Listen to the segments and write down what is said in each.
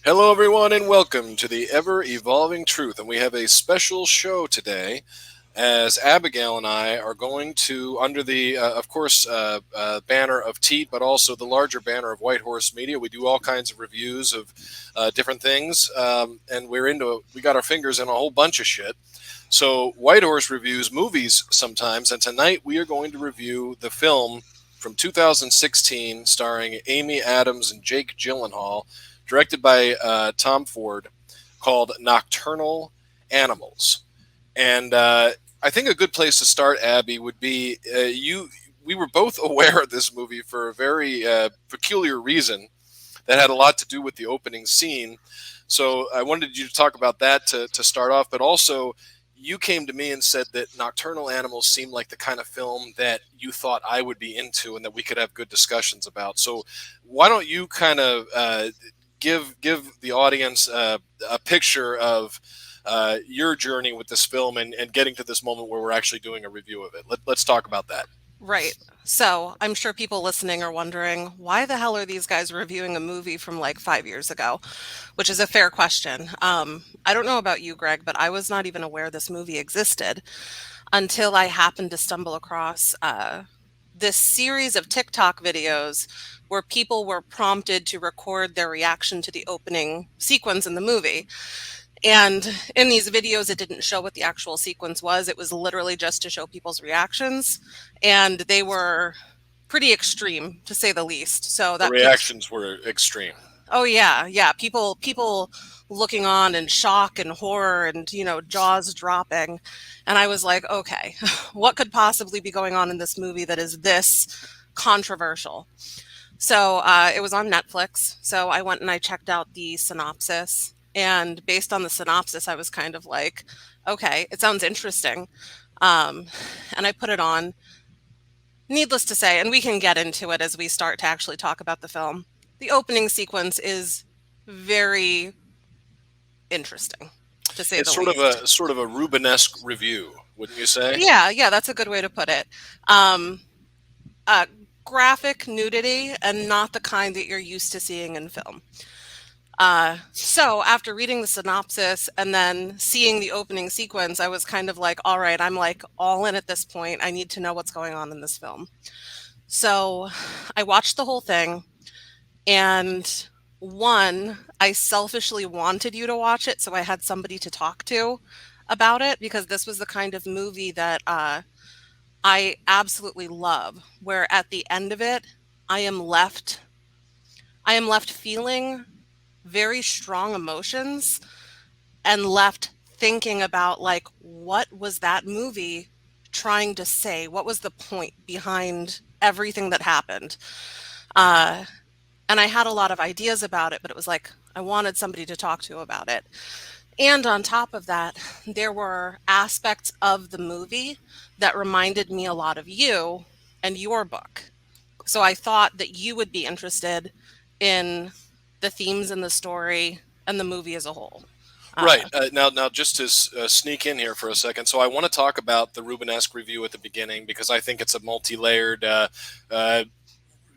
Hello, everyone, and welcome to the Ever Evolving Truth. And we have a special show today as Abigail and I are going to, under the, of course, banner of Teat, but also the larger banner of White Horse Media. We do all kinds of reviews of different things, and we got our fingers in a whole bunch of shit. So, White Horse reviews movies sometimes, and tonight we are going to review the film from 2016 starring Amy Adams and Jake Gyllenhaal, directed by Tom Ford, called Nocturnal Animals. And I think a good place to start, Abby, would be you. We were both aware of this movie for a very peculiar reason that had a lot to do with the opening scene. So I wanted you to talk about that to start off, but also you came to me and said that Nocturnal Animals seemed like the kind of film that you thought I would be into and that we could have good discussions about. So why don't you kind of give the audience a picture of your journey with this film and getting to this moment where we're actually doing a review of it. Let's talk about that. Right. So I'm sure people listening are wondering, why the hell are these guys reviewing a movie from like 5 years ago? Which is a fair question. I don't know about you, Greg, but I was not even aware this movie existed until I happened to stumble across this series of TikTok videos where people were prompted to record their reaction to the opening sequence in the movie. And in these videos, it didn't show what the actual sequence was. It was literally just to show people's reactions. And they were pretty extreme, to say the least. So The that piqued. reactions were extreme. Oh yeah, yeah. People looking on in shock and horror and, jaws dropping. And I was like, okay, what could possibly be going on in this movie that is this controversial? So it was on Netflix. So I went and I checked out the synopsis. And based on the synopsis, I was kind of like, okay, it sounds interesting. Um, and I put it on. Needless to say, and we can get into it as we start to actually talk about the film, the opening sequence is very interesting, to say It's the least. sort of a Rubenesque review, wouldn't you say? Yeah, yeah, that's a good way to put it. Um, uh, Graphic nudity and not the kind that you're used to seeing in film. So after reading the synopsis and then seeing the opening sequence, I was kind of like, all right, I'm like all in at this point. I need to know what's going on in this film. So I watched the whole thing, and one, I selfishly wanted you to watch it so I had somebody to talk to about it because this was the kind of movie that I absolutely love, where at the end of it, I am left I am left feeling very strong emotions and left thinking about like what was that movie trying to say? What was the point behind everything that happened? Uh and I had a lot of ideas about it, but it was like I wanted somebody to talk to about it. And on top of that, there were aspects of the movie that reminded me a lot of you and your book. So I thought that you would be interested in the themes in the story and the movie as a whole. Right. Uh, Now, just to sneak in here for a second, so I want to talk about the Rubenesque review at the beginning because I think it's a multi-layered uh,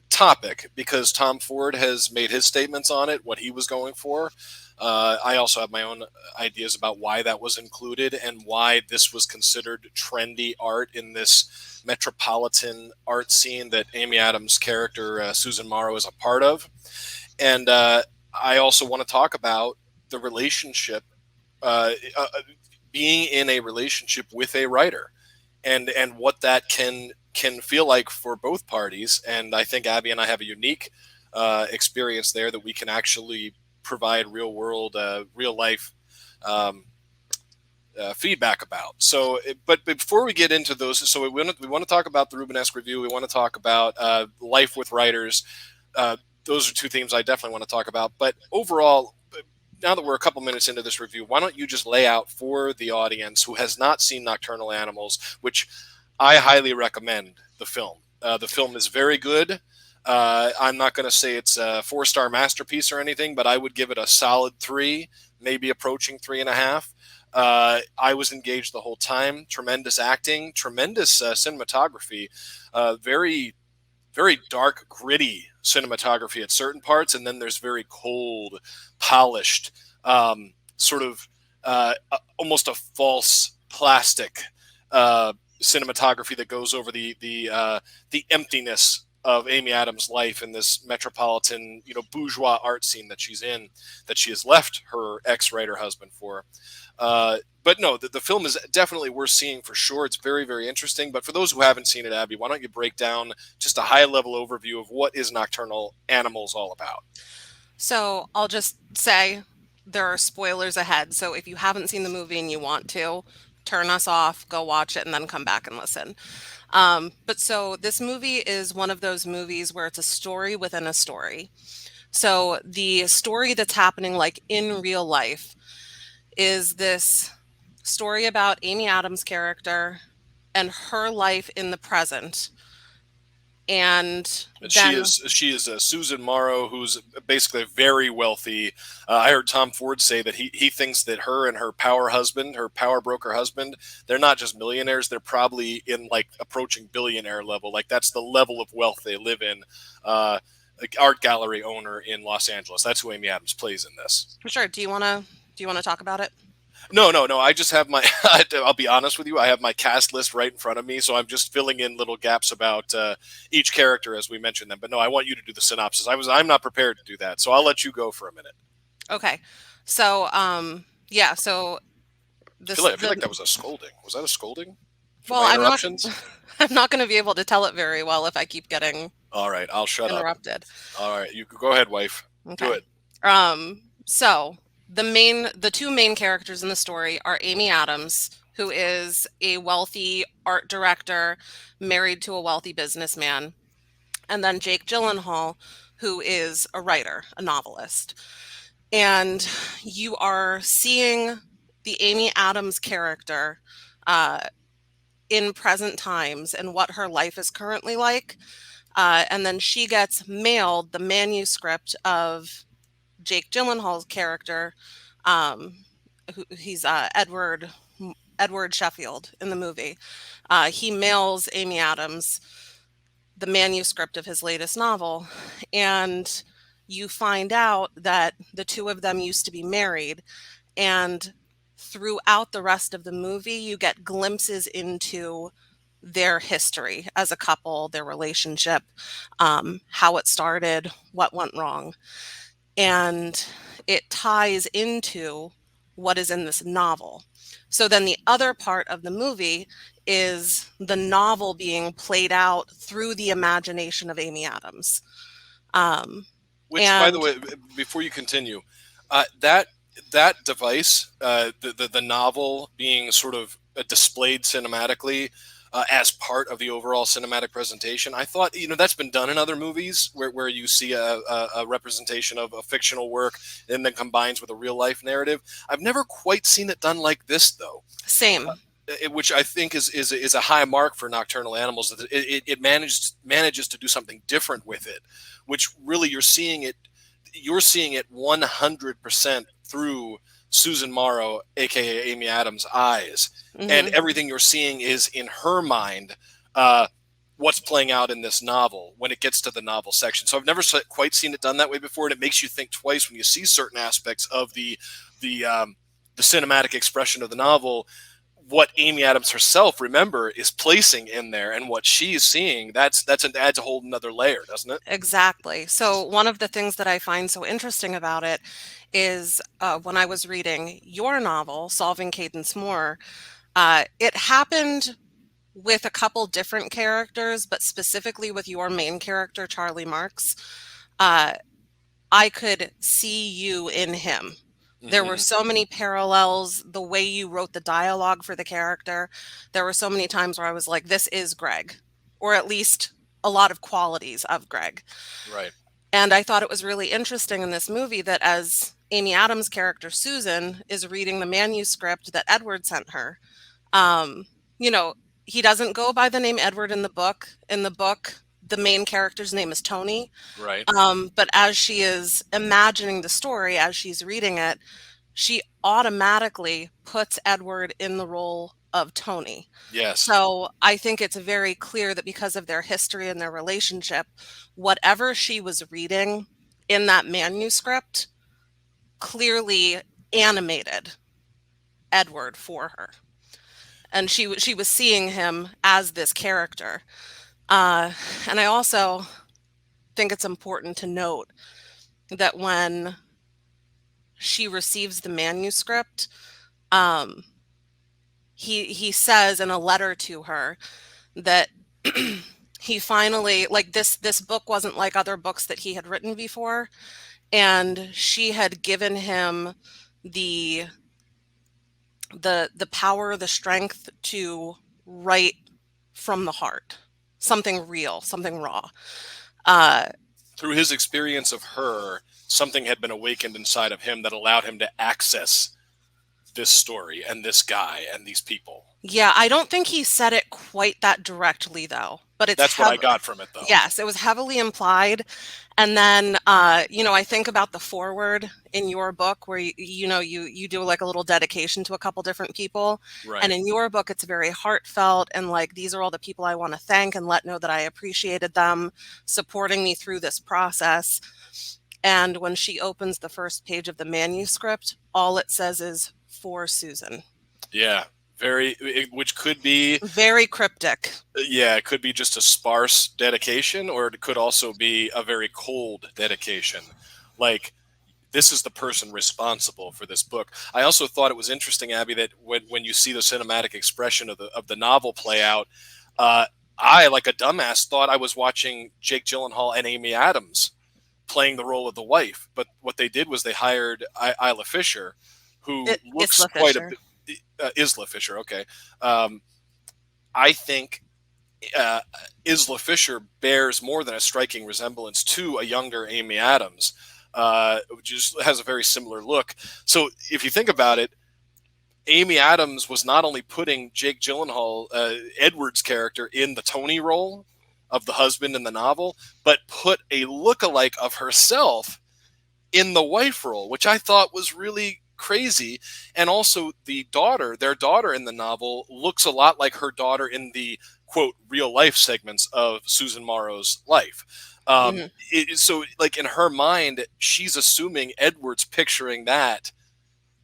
topic because Tom Ford has made his statements on it, what he was going for. I also have my own ideas about why that was included and why this was considered trendy art in this metropolitan art scene that Amy Adams' character, Susan Morrow, is a part of. And I also want to talk about the relationship, uh, uh, being in a relationship with a writer and what that can feel like for both parties. And I think Abby and I have a unique experience there that we can actually provide real world, real life um, feedback about. So, but before we get into those, so we want to talk about the Rubenesque review. We want to talk about life with writers. Those are two themes I definitely want to talk about. But overall, now that we're a couple minutes into this review, why don't you just lay out for the audience who has not seen Nocturnal Animals, which I highly recommend the film. The film is very good. I'm not going to say it's a four-star masterpiece or anything, but I would give it a solid three, maybe approaching 3.5. I was engaged the whole time. Tremendous acting, tremendous cinematography, very very dark, gritty cinematography at certain parts, and then there's very cold, polished, sort of almost a false plastic cinematography that goes over the emptiness of Amy Adams' life in this metropolitan, bourgeois art scene that she's in, that she has left her ex-writer husband for. But no, the film is definitely worth seeing for sure. It's very, very interesting. But for those who haven't seen it, Abby, why don't you break down just a high-level overview of what is Nocturnal Animals all about? So I'll just say there are spoilers ahead. So if you haven't seen the movie and you want to, turn us off, go watch it, and then come back and listen. But so this movie is one of those movies where it's a story within a story. So the story that's happening like in real life is this story about Amy Adams' character and her life in the present. And She then, is she is Susan Morrow, who's basically very wealthy. I heard Tom Ford say that he thinks that her and her power husband, her power broker husband, they're not just millionaires; they're probably in like approaching billionaire level. Like that's the level of wealth they live in. Like art gallery owner in Los Angeles. That's who Amy Adams plays in this. for sure, do you want to talk about it? No, no, no. I just have my. I'll be honest with you. I have my cast list right in front of me, so I'm just filling in little gaps about each character as we mention them. But no, I want you to do the synopsis. I'm not prepared to do that, so I'll let you go for a minute. Okay. So, yeah, so I feel like that was a scolding. Was that a scolding for well, my I'm not interruptions? I'm not going to be able to tell it very well if I keep getting All right, I'll shut up. interrupted. All right, you go ahead, wife. Do Okay. it. So the two main characters in the story are Amy Adams, who is a wealthy art director married to a wealthy businessman, and then Jake Gyllenhaal, who is a writer, a novelist. And you are seeing the Amy Adams character uh, in present times and what her life is currently like. And then she gets mailed the manuscript of Jake Gyllenhaal's character. Um, he's Edward Sheffield in the movie. He mails Amy Adams the manuscript of his latest novel, and you find out that the two of them used to be married, and throughout the rest of the movie you get glimpses into their history as a couple, their relationship, how it started, what went wrong, and it ties into what is in this novel. So then the other part of the movie is the novel being played out through the imagination of Amy Adams. Um, Which, by the and way, before you continue, that device, the novel being sort of displayed cinematically as part of the overall cinematic presentation, I thought that's been done in other movies where you see a representation of a fictional work and then combines with a real life narrative. I've never quite seen it done like this though. same. Which I think is a high mark for Nocturnal Animals. It manages to do something different with it, which really you're seeing it 100% through Susan Morrow, aka Amy Adams' eyes, and Hmm. everything you're seeing is in her mind. What's playing out in this novel when it gets to the novel section. So I've never quite seen it done that way before, and it makes you think twice when you see certain aspects of the cinematic expression of the novel, what Amy Adams herself, remember, is placing in there and what she's seeing. Adds a whole another layer, doesn't it? Exactly. So one of the things that I find so interesting about it is when I was reading your novel, Solving Cadence Moore, it happened with a couple different characters, but specifically with your main character, Charlie Marks. Uh, I could see you in him. There were Mm-hmm. so many parallels, the way you wrote the dialogue for the character. There were so many times where I was like, this is Greg, or at least a lot of qualities of Greg. Right. And I thought it was really interesting in this movie that as Amy Adams' character, Susan, is reading the manuscript that Edward sent her, um, you know, he doesn't go by the name Edward in the book. In the book, the main character's name is Tony. Right. But as she is imagining the story, as she's reading it, she automatically puts Edward in the role of Tony. Yes. So I think it's very clear that because of their history and their relationship, whatever she was reading in that manuscript clearly animated Edward for her. And she was seeing him as this character. Uh, and I also think it's important to note that when she receives the manuscript, um, he says in a letter to her that he finally, like, this book wasn't like other books that he had written before, and she had given him the the power, the strength to write from the heart, something real, something raw. Uh, Through his experience of her, something had been awakened inside of him that allowed him to access this story and this guy and these people. yeah, I don't think he said it quite that directly though, but it's That's what I got from it, though. yes, it was heavily implied. And then, I think about the foreword in your book where you do like a little dedication to a couple different people. And Right. in your book, it's very heartfelt and like, these are all the people I want to thank and let know that I appreciated them supporting me through this process. And when she opens the first page of the manuscript, all it says is for Susan. Yeah. Which could be, Very cryptic. yeah, it could be just a sparse dedication, or it could also be a very cold dedication. Like, this is the person responsible for this book. I also thought it was interesting, Abby, that when you see the cinematic expression of the novel play out, uh, I, like a dumbass, thought I was watching Jake Gyllenhaal and Amy Adams playing the role of the wife. But what they did was they hired Isla Fisher, who looks Isla quite a Fisher. bit. Isla Fisher, okay. Um, I think uh, Isla Fisher bears more than a striking resemblance to a younger Amy Adams, which just has a very similar look. So if you think about it, Amy Adams was not only putting Jake Gyllenhaal, Edward's character, in the Tony role of the husband in the novel, but put a look-alike of herself in the wife role, which I thought was really crazy. And also their daughter in the novel looks a lot like her daughter in the quote real life segments of Susan Morrow's life. Mhm. So like in her mind, she's assuming Edward's picturing that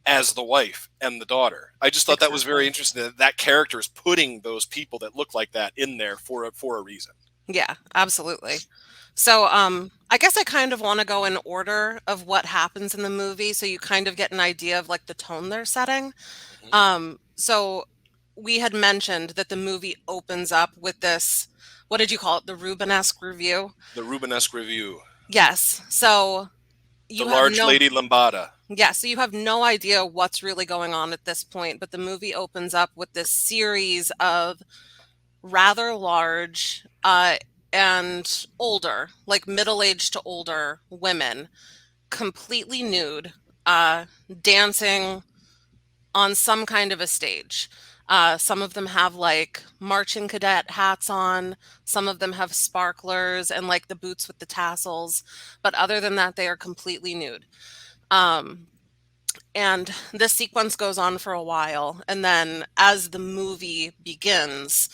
as the wife and the daughter. I just thought that was very Exactly. interesting that that character is putting those people that look like that in there for a reason. Yeah, absolutely. So, I guess I kind of want to go in order of what happens in the movie so you kind of get an idea of like the tone they're setting. Mhm. So we had mentioned that the movie opens up with this, what did you call it? The Rubenesque review? The Rubenesque Review, Yes. So the you have large no lady lambada. yeah, so you have no idea what's really going on at this point, but the movie opens up with this series of rather large and older, like middle-aged to older women, completely nude, uh, dancing on some kind of a stage. Some of them have like marching cadet hats on, some of them have sparklers and like the boots with the tassels, but other than that, they are completely nude. Um, and this sequence goes on for a while. And then as the movie begins,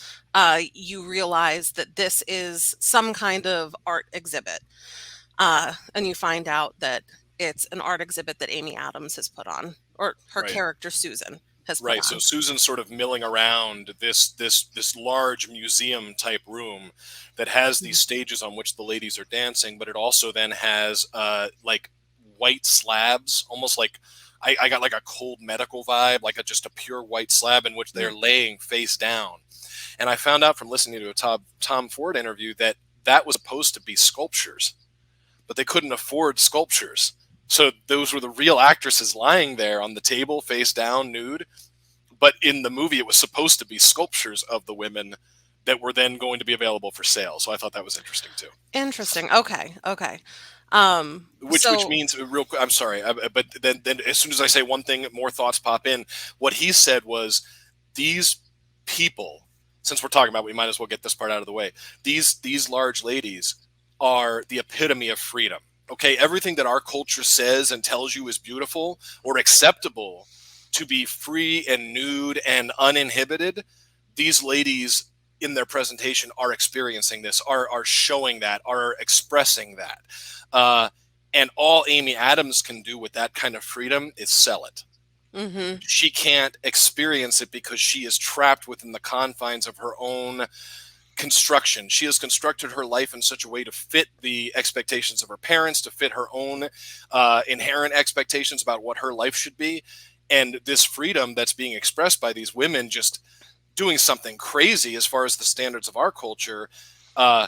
you realize that this is some kind of art exhibit. And you find out that it's an art exhibit that Amy Adams has put on, or her Right. character Susan has put Right. So on. Susan's sort of milling around this large museum type room that has these Mhm. stages on which the ladies are dancing, but it also then has like white slabs, almost like I got like a cold medical vibe, like just a pure white slab in which they're Mhm. laying face down. And I found out from listening to a Tom Ford interview that that was supposed to be sculptures, but they couldn't afford sculptures. So those were the real actresses lying there on the table, face down, nude, but in the movie it was supposed to be sculptures of the women that were then going to be available for sale. So I thought that was interesting too. Interesting. Okay. Okay. Um, Which so, means real quick, I'm sorry, but then as soon as I say one thing, more thoughts pop in. What he said was these people, since we're talking about, we might as well get this part out of the way. These large ladies are the epitome of freedom. Okay, everything that our culture says and tells you is beautiful or acceptable to be free and nude and uninhibited, these ladies in their presentation are experiencing this, are showing that, are expressing that. Uh, and all Amy Adams can do with that kind of freedom is sell it. Mm-hmm. She can't experience it because she is trapped within the confines of her own construction. She has constructed her life in such a way to fit the expectations of her parents, to fit her own inherent expectations about what her life should be. And this freedom that's being expressed by these women just doing something crazy as far as the standards of our culture, uh,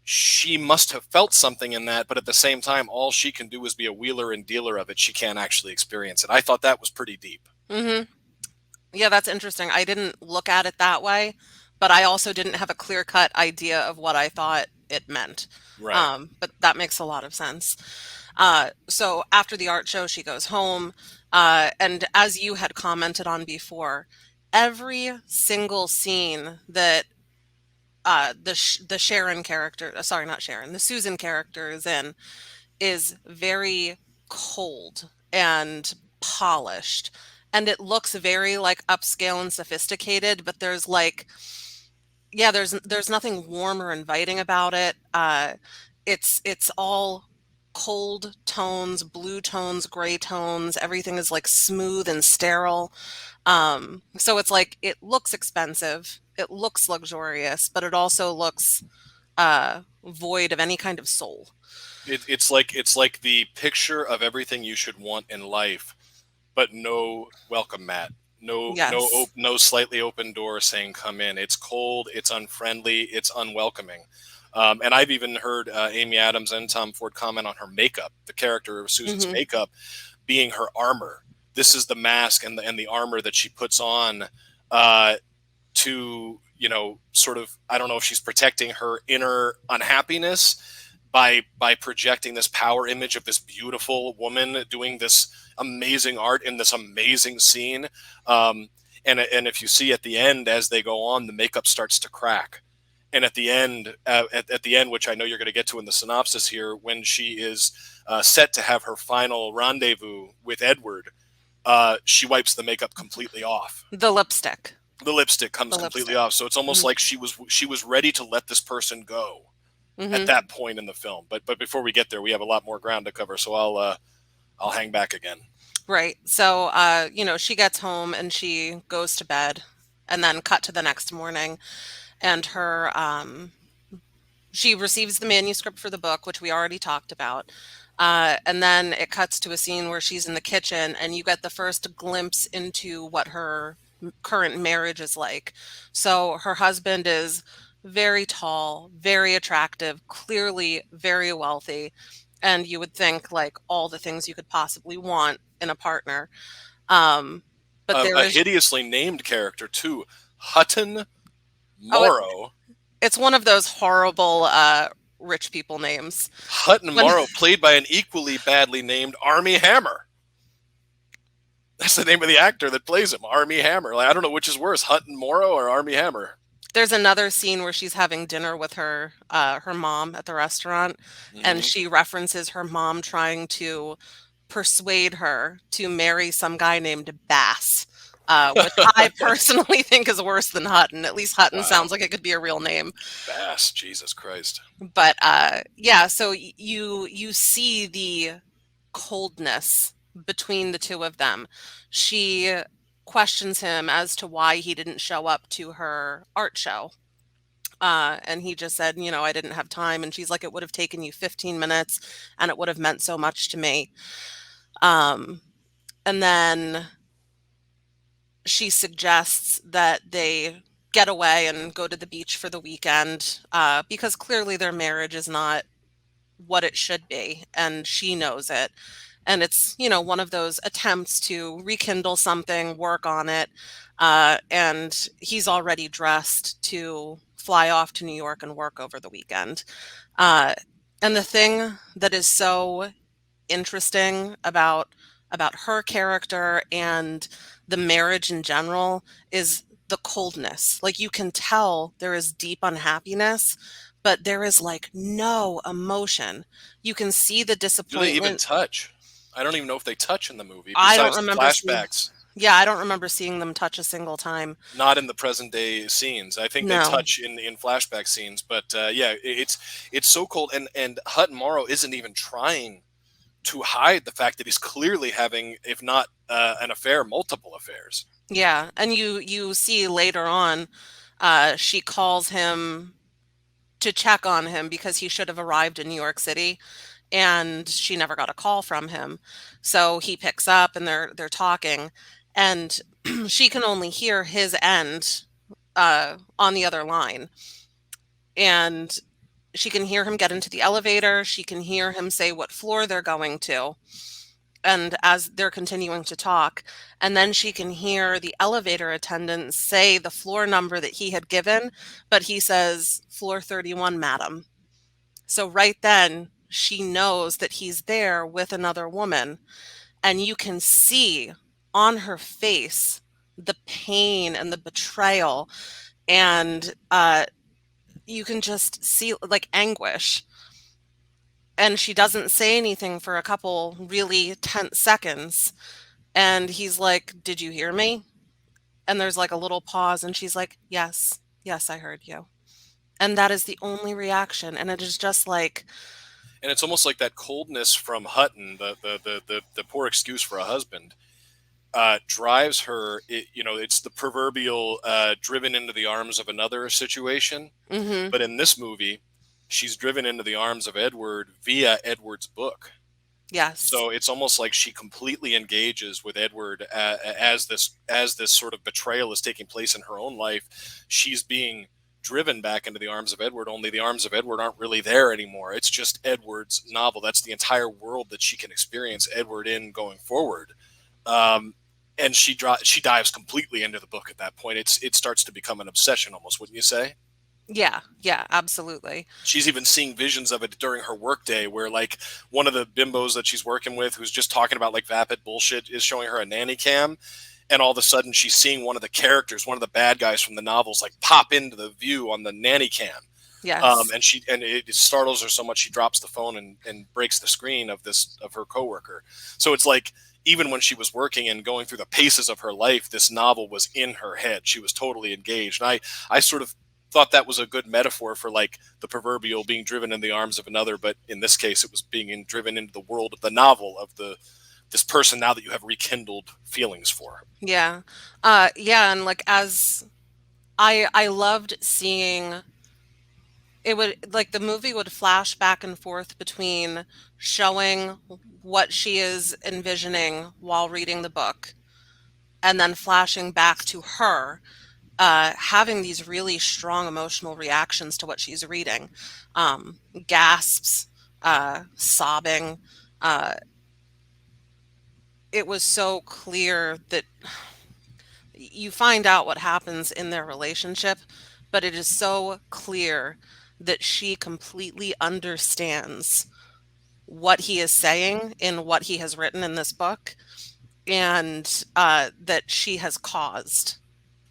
she must have felt something in that, but at the same time, all she can do is be a wheeler and dealer of it. She can't actually experience it. I thought that was pretty deep. Mm-hmm. Yeah, that's interesting. I didn't look at it that way, but I also didn't have a clear-cut idea of what I thought it meant. Right. But that makes a lot of sense. So after the art show, she goes home, and as you had commented on before, every single scene that the Sharon character, sorry, not Sharon, the Susan character is in, is very cold and polished. And it looks very like upscale and sophisticated, but there's like, yeah, there's nothing warm or inviting about it. It's all cold tones, blue tones, gray tones. Everything is like smooth and sterile. So it's like it looks expensive, it looks luxurious, but it also looks void of any kind of soul. It's like the picture of everything you should want in life, but no welcome mat, Yes. no slightly open door saying come in. It's cold, it's unfriendly, it's unwelcoming. And I've even heard Amy Adams and Tom Ford comment on her makeup, the character of Susan's Hmm. makeup being her armor. This is the mask and the armor that she puts on uh, to, sort of, I don't know if she's protecting her inner unhappiness by projecting this power image of this beautiful woman doing this amazing art in this amazing scene. And if you see at the end, as they go on, the makeup starts to crack. And at the end, at the end, which I know you're going to get to in the synopsis here, when she is set to have her final rendezvous with Edward, she wipes the makeup completely off. The lipstick. The lipstick comes The completely lipstick. off, so it's almost Hmm. like she was ready to let this person go at Hmm. that point in the film. But before we get there, we have a lot more ground to cover, so I'll hang back again. Right. So, she gets home and she goes to bed, and then cut to the next morning, and she receives the manuscript for the book, which we already talked about. And then it cuts to a scene where she's in the kitchen, and you get the first glimpse into what her current marriage is like. So her husband is very tall, very attractive, clearly very wealthy. And you would think like all the things you could possibly want in a partner. Um, but there A is, hideously named character too, Hutton oh, Morrow. it's one of those horrible rich people names. Hutton When Morrow, played by an equally badly named Army Hammer. That's the name of the actor that plays him, Army Hammer. Like, I don't know which is worse, Hutton Morrow or Army Hammer. there's another scene where she's having dinner with her mom at the restaurant, and Hmm. she references her mom trying to persuade her to marry some guy named Bass, which I personally think is worse than Hutton. At least Hutton Wow, sounds like it could be a real name. Bass, Jesus Christ. But yeah, so you see the coldness between the two of them. She questions him as to why he didn't show up to her art show. And he just said, I didn't have time. And she's like, it would have taken you 15 minutes and it would have meant so much to me. Um, and then she suggests that they get away and go to the beach for the weekend because clearly their marriage is not what it should be. And she knows it. And it's, one of those attempts to rekindle something, work on it. And he's already dressed to fly off to New York and work over the weekend. Uh, and the thing that is so interesting about her character and the marriage in general is the coldness. Like you can tell there is deep unhappiness, but there is like no emotion. You can see the Do they even disappointment. touch? I don't even know if they touch in the movie, I don't besides the remember seeing flashbacks. Yeah, I don't remember seeing them touch a single time. Not in the present day scenes. I think they No. touch in flashback scenes, but yeah, it's so cold, and Hutton Morrow isn't even trying to hide the fact that he's clearly having, if not an affair, multiple affairs. Yeah, and you see later on, she calls him to check on him because he should have arrived in New York City, and she never got a call from him. So he picks up and they're talking, and she can only hear his end on the other line. And she can hear him get into the elevator. She can hear him say what floor they're going to. And as they're continuing to talk, and then she can hear the elevator attendant say the floor number that he had given, but he says, "Floor 31, madam." So right then, she knows that he's there with another woman, and you can see on her face the pain and the betrayal, and you can just see like anguish. And she doesn't say anything for a couple really tense seconds. And he's like, "Did you hear me?" And there's like a little pause, and she's like, "Yes, yes, I heard you." And that is the only reaction. And it is just like, And it's almost like that coldness from Hutton, the poor excuse for a husband, drives her. It's the proverbial driven into the arms of another situation. mm-hmm, But in this movie, she's driven into the arms of Edward via Edward's book. yes, So it's almost like she completely engages with Edward as this sort of betrayal is taking place in her own life. She's being driven back into the arms of Edward. Only the arms of Edward aren't really there anymore. It's just Edward's novel. That's the entire world that she can experience Edward in going forward. Um, and she dives completely into the book at that point. It starts to become an obsession, almost, wouldn't you say? yeah, yeah, absolutely. She's even seeing visions of it during her workday, where like one of the bimbos that she's working with, who's just talking about like vapid bullshit, is showing her a nanny cam, and all of a sudden she's seeing one of the characters, one of the bad guys from the novels, like pop into the view on the nanny cam. Yes, And it startles her so much she drops the phone and breaks the screen of her coworker. So it's like even when she was working and going through the paces of her life, this novel was in her head. She was totally engaged. And I sort of thought that was a good metaphor for like the proverbial being driven in the arms of another, but in this case it was driven into the world of the novel of the this person now that you have rekindled feelings for. yeah. Yeah, and like as I loved seeing it would like the movie would flash back and forth between showing what she is envisioning while reading the book and then flashing back to her having these really strong emotional reactions to what she's reading, um, gasps, sobbing. Uh, it was so clear that you find out what happens in their relationship, but it is so clear that she completely understands what he is saying in what he has written in this book, and that she has caused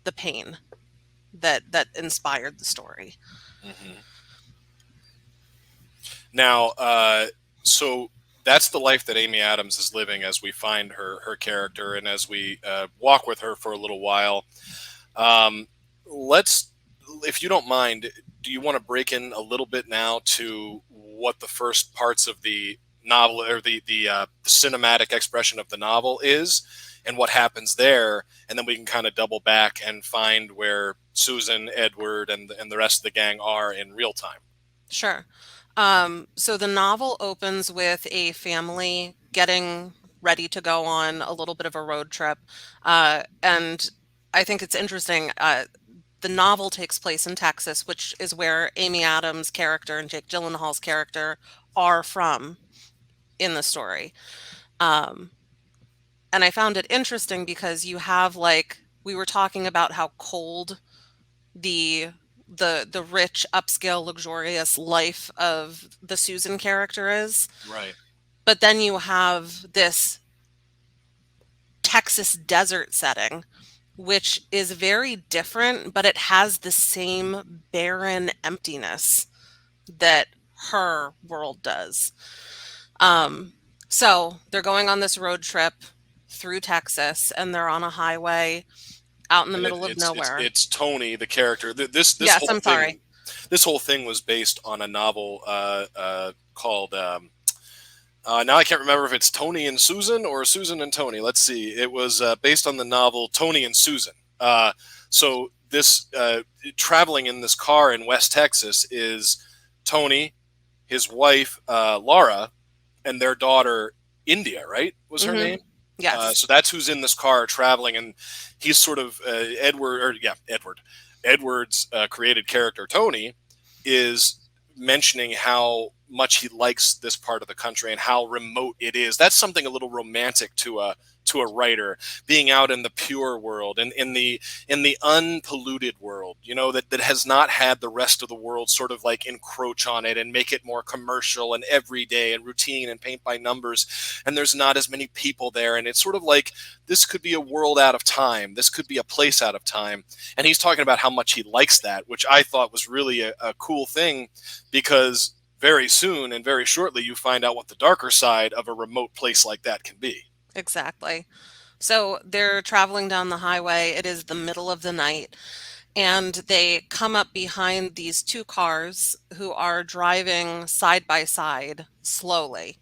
the pain that inspired the story. Mm-hmm. Now, so that's the life that Amy Adams is living as we find her character and as we walk with her for a little while. Um, let's, if you don't mind, do you want to break in a little bit now to what the first parts of the novel or the cinematic expression of the novel is, and what happens there, and then we can kind of double back and find where Susan, Edward, and the rest of the gang are in real time. Sure. So the novel opens with a family getting ready to go on a little bit of a road trip. And I think it's interesting. The novel takes place in Texas, which is where Amy Adams' character and Jake Gyllenhaal's character are from in the story. Um, and I found it interesting because you have like we were talking about how cold the the rich, upscale, luxurious life of the Susan character is. Right. But then you have this Texas desert setting, which is very different, but it has the same barren emptiness that her world does. Um, so they're going on this road trip. through Texas, and they're on a highway out in the And middle of nowhere. it's Tony, the character. This Yes, whole I'm sorry. thing, this whole thing was based on a novel called. Now I can't remember if it's Tony and Susan or Susan and Tony. Let's see. It was based on the novel Tony and Susan. So this traveling in this car in West Texas is Tony, his wife Laura, and their daughter India. Right? Was her Hmm. name? Yes. So that's who's in this car traveling, and he's sort of Edward, or yeah, Edward. Edward's created character Tony is mentioning how much he likes this part of the country and how remote it is. That's something a little romantic to a writer, being out in the pure world and in the unpolluted world, you know, that has not had the rest of the world sort of like encroach on it and make it more commercial and everyday and routine and paint by numbers. And there's not as many people there. And it's sort of like this could be a world out of time. This could be a place out of time. And he's talking about how much he likes that, which I thought was really a cool thing, because very soon and very shortly you find out what the darker side of a remote place like that can be. Exactly. So they're traveling down the highway. It is the middle of the night, and they come up behind these two cars who are driving side by side slowly.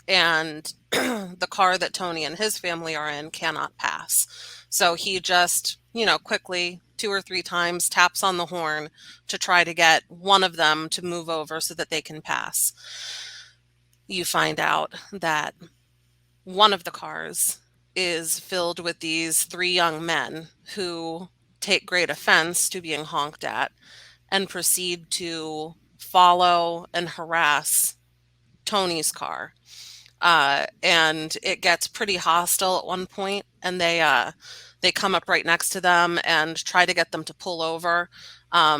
And the car that Tony and his family are in cannot pass. So he just, quickly, two or three times, taps on the horn to try to get one of them to move over so that they can pass. You find out that one of the cars is filled with these three young men who take great offense to being honked at and proceed to follow and harass Tony's car. And it gets pretty hostile at one point, and they come up right next to them and try to get them to pull over,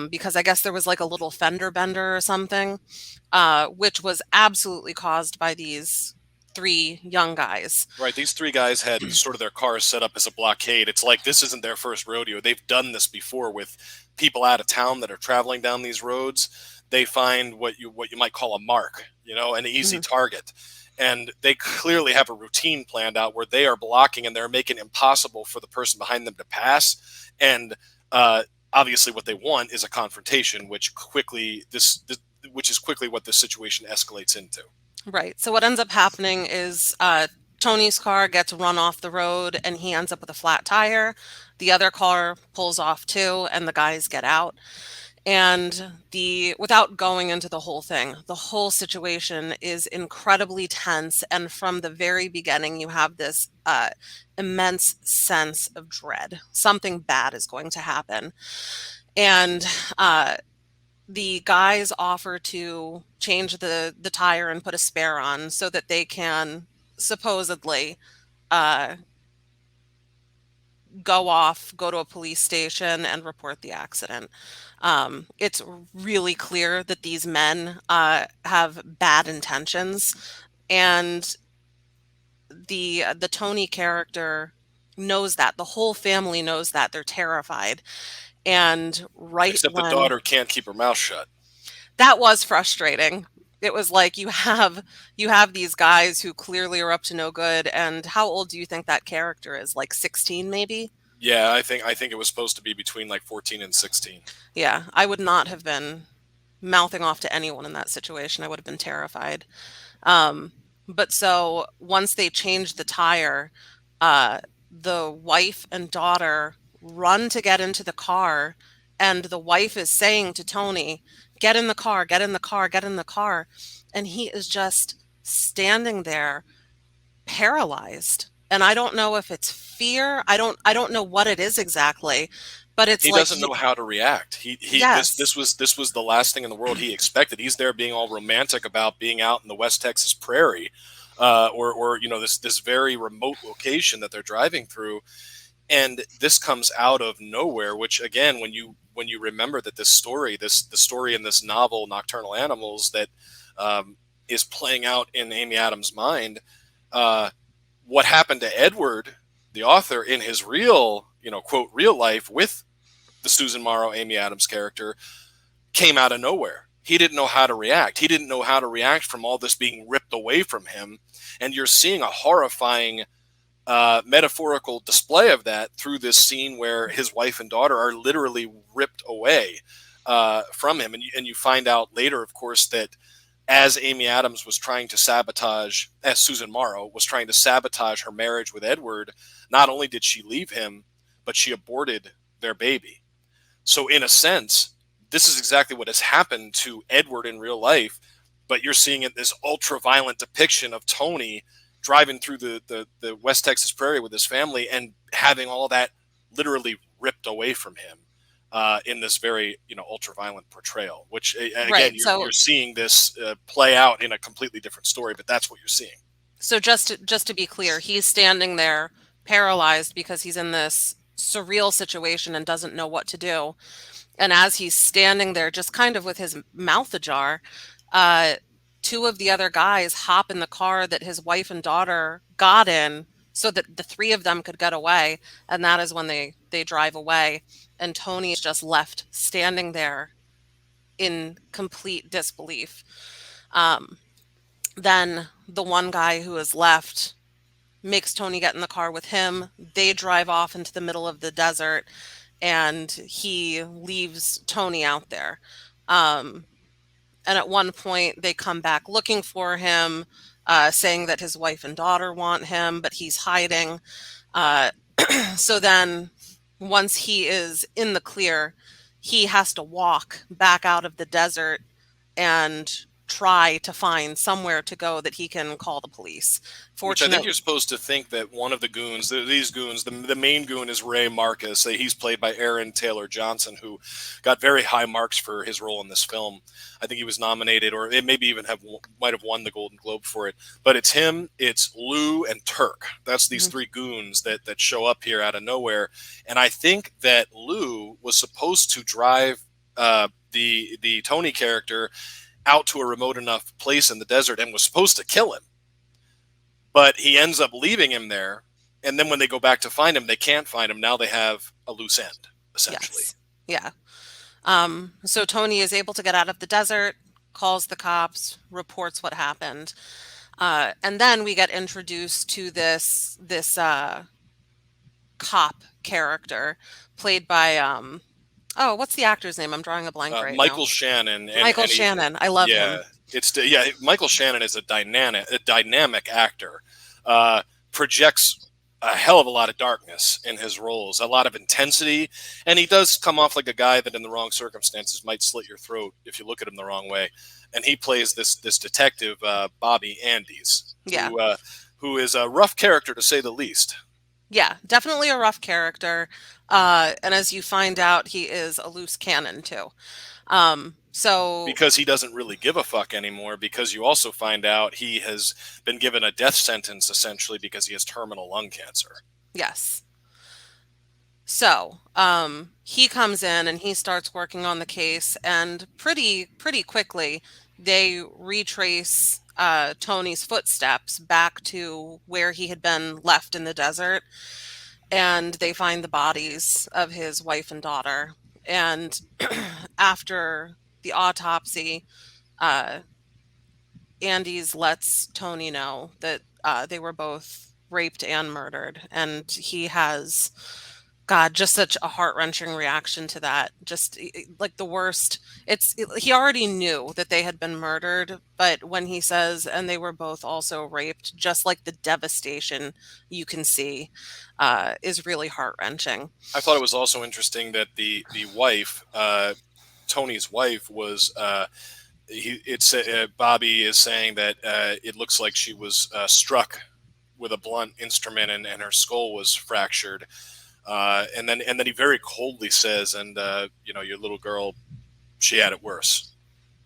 because I guess there was like a little fender bender or something, which was absolutely caused by these three young guys. Right. These three guys had sort of their cars set up as a blockade. It's like this isn't their first rodeo. They've done this before with people out of town that are traveling down these roads. They find what you might call a mark, you know, an easy Mhm. target. And they clearly have a routine planned out where they are blocking and they're making it impossible for the person behind them to pass. And obviously, what they want is a confrontation, which which is quickly what this situation escalates into. Right. So what ends up happening is Tony's car gets run off the road and he ends up with a flat tire. The other car pulls off too, and the guys get out. And without going into the whole thing, the whole situation is incredibly tense. And from the very beginning, you have this immense sense of dread. Something bad is going to happen. And the guys offer to change the tire and put a spare on so that they can supposedly uh, go to a police station and report the accident. It's really clear that these men have bad intentions, and the Tony character knows that. The whole family knows that. They're terrified. And right Except the when daughter can't keep her mouth shut. that was frustrating. It was like you have these guys who clearly are up to no good. And how old do you think that character is? Like 16 maybe? Yeah, I think it was supposed to be between like 14 and 16. Yeah, I would not have been mouthing off to anyone in that situation. I would have been terrified. Um, but so once they change the tire, uh, the wife and daughter run to get into the car, and the wife is saying to Tony, "Get in the car, get in the car, get in the car." And he is just standing there paralyzed. And I don't know if it's fear. I don't know what it is exactly, but it's He like doesn't know how to react. yes. This was the last thing in the world he expected. He's there being all romantic about being out in the West Texas prairie, or you know this very remote location that they're driving through, and this comes out of nowhere. Which again, when you remember that this story, the story in this novel, Nocturnal Animals, that is playing out in Amy Adams' mind, uh, what happened to Edward, the author, in his real, you know, quote, real life with the Susan Morrow, Amy Adams character, came out of nowhere. He didn't know how to react. He didn't know how to react from all this being ripped away from him. And you're seeing a horrifying metaphorical display of that through this scene where his wife and daughter are literally ripped away from him. And you find out later, of course, that as Amy Adams was trying to sabotage, as Susan Morrow was trying to sabotage her marriage with Edward, not only did she leave him, but she aborted their baby. So, in a sense, this is exactly what has happened to Edward in real life, but you're seeing it this ultra violent depiction of Tony driving through the West Texas prairie with his family and having all that literally ripped away from him in this very ultra violent portrayal. Which again, Right. you're seeing this play out in a completely different story, but that's what you're seeing. So just to be clear, he's standing there paralyzed because he's in this surreal situation and doesn't know what to do. And as he's standing there, just kind of with his mouth ajar, uh, two of the other guys hop in the car that his wife and daughter got in so that the three of them could get away. And that is when they drive away. And Tony is just left standing there in complete disbelief. Um, then the one guy who is left makes Tony get in the car with him. They drive off into the middle of the desert and he leaves Tony out there. Um, and at one point, they come back looking for him, saying that his wife and daughter want him, but he's hiding. Uh, so then, once he is in the clear, he has to walk back out of the desert and try to find somewhere to go that he can call the police. Which I think Fortunately, you're supposed to think that one of the goons, these goons, the main goon is Ray Marcus. He's played by Aaron Taylor Johnson, who got very high marks for his role in this film. I think he was nominated, or it maybe even might have won the Golden Globe for it. But it's him, it's Lou, and Turk. That's these three goons that show up here out of nowhere. And I think that Lou was supposed to drive the Tony character out to a remote enough place in the desert and was supposed to kill him, but he ends up leaving him there. And then when they go back to find him, they can't find him. Now they have a loose end, essentially. yes, yeah. So Tony is able to get out of the desert, calls the cops, reports what happened, and then we get introduced to this cop character played by oh, what's the actor's name? I'm drawing a blank right now. Michael Shannon. Michael Shannon. I love yeah, him. Michael Shannon is a dynamic actor. Projects a hell of a lot of darkness in his roles, a lot of intensity, and he does come off like a guy that, in the wrong circumstances, might slit your throat if you look at him the wrong way. And he plays this detective, Bobby Andes, Yeah. who is a rough character to say the least. Yeah, definitely a rough character. And as you find out, he is a loose cannon too. So Because he doesn't really give a fuck anymore, because you also find out he has been given a death sentence essentially because he has terminal lung cancer. yes. So he comes in and he starts working on the case, and pretty quickly they retrace Tony's footsteps back to where he had been left in the desert, and they find the bodies of his wife and daughter. And after the autopsy, uh, Andes lets Tony know that they were both raped and murdered, and he has, God, just such a heart-wrenching reaction to that. Just like the worst. He already knew that they had been murdered, but when he says, and they were both also raped, just like the devastation you can see is really heart-wrenching. I thought it was also interesting that the wife, Tony's wife, was Bobby is saying that it looks like she was struck with a blunt instrument, and her skull was fractured. And then he very coldly says, and your little girl, she had it worse.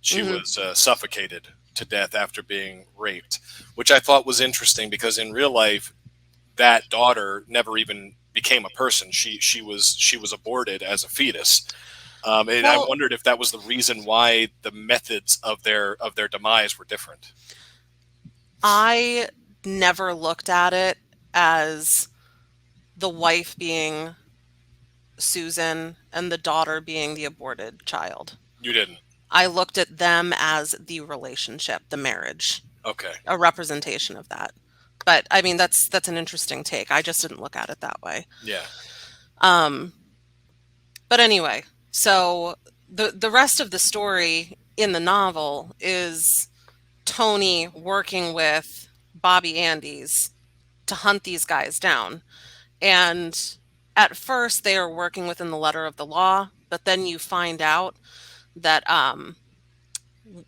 She was suffocated to death after being raped, which I thought was interesting because in real life, that daughter never even became a person. She was aborted as a fetus. And I Well, wondered if that was the reason why the methods of their demise were different. I never looked at it as the wife being Susan and the daughter being the aborted child. You didn't. I looked at them as the relationship, the marriage, Okay. a representation of that. But I mean, that's an interesting take. I just didn't look at it that way. Yeah. Um, but anyway, so the rest of the story in the novel is Tony working with Bobby Andes to hunt these guys down. And at first, they are working within the letter of the law, but then you find out that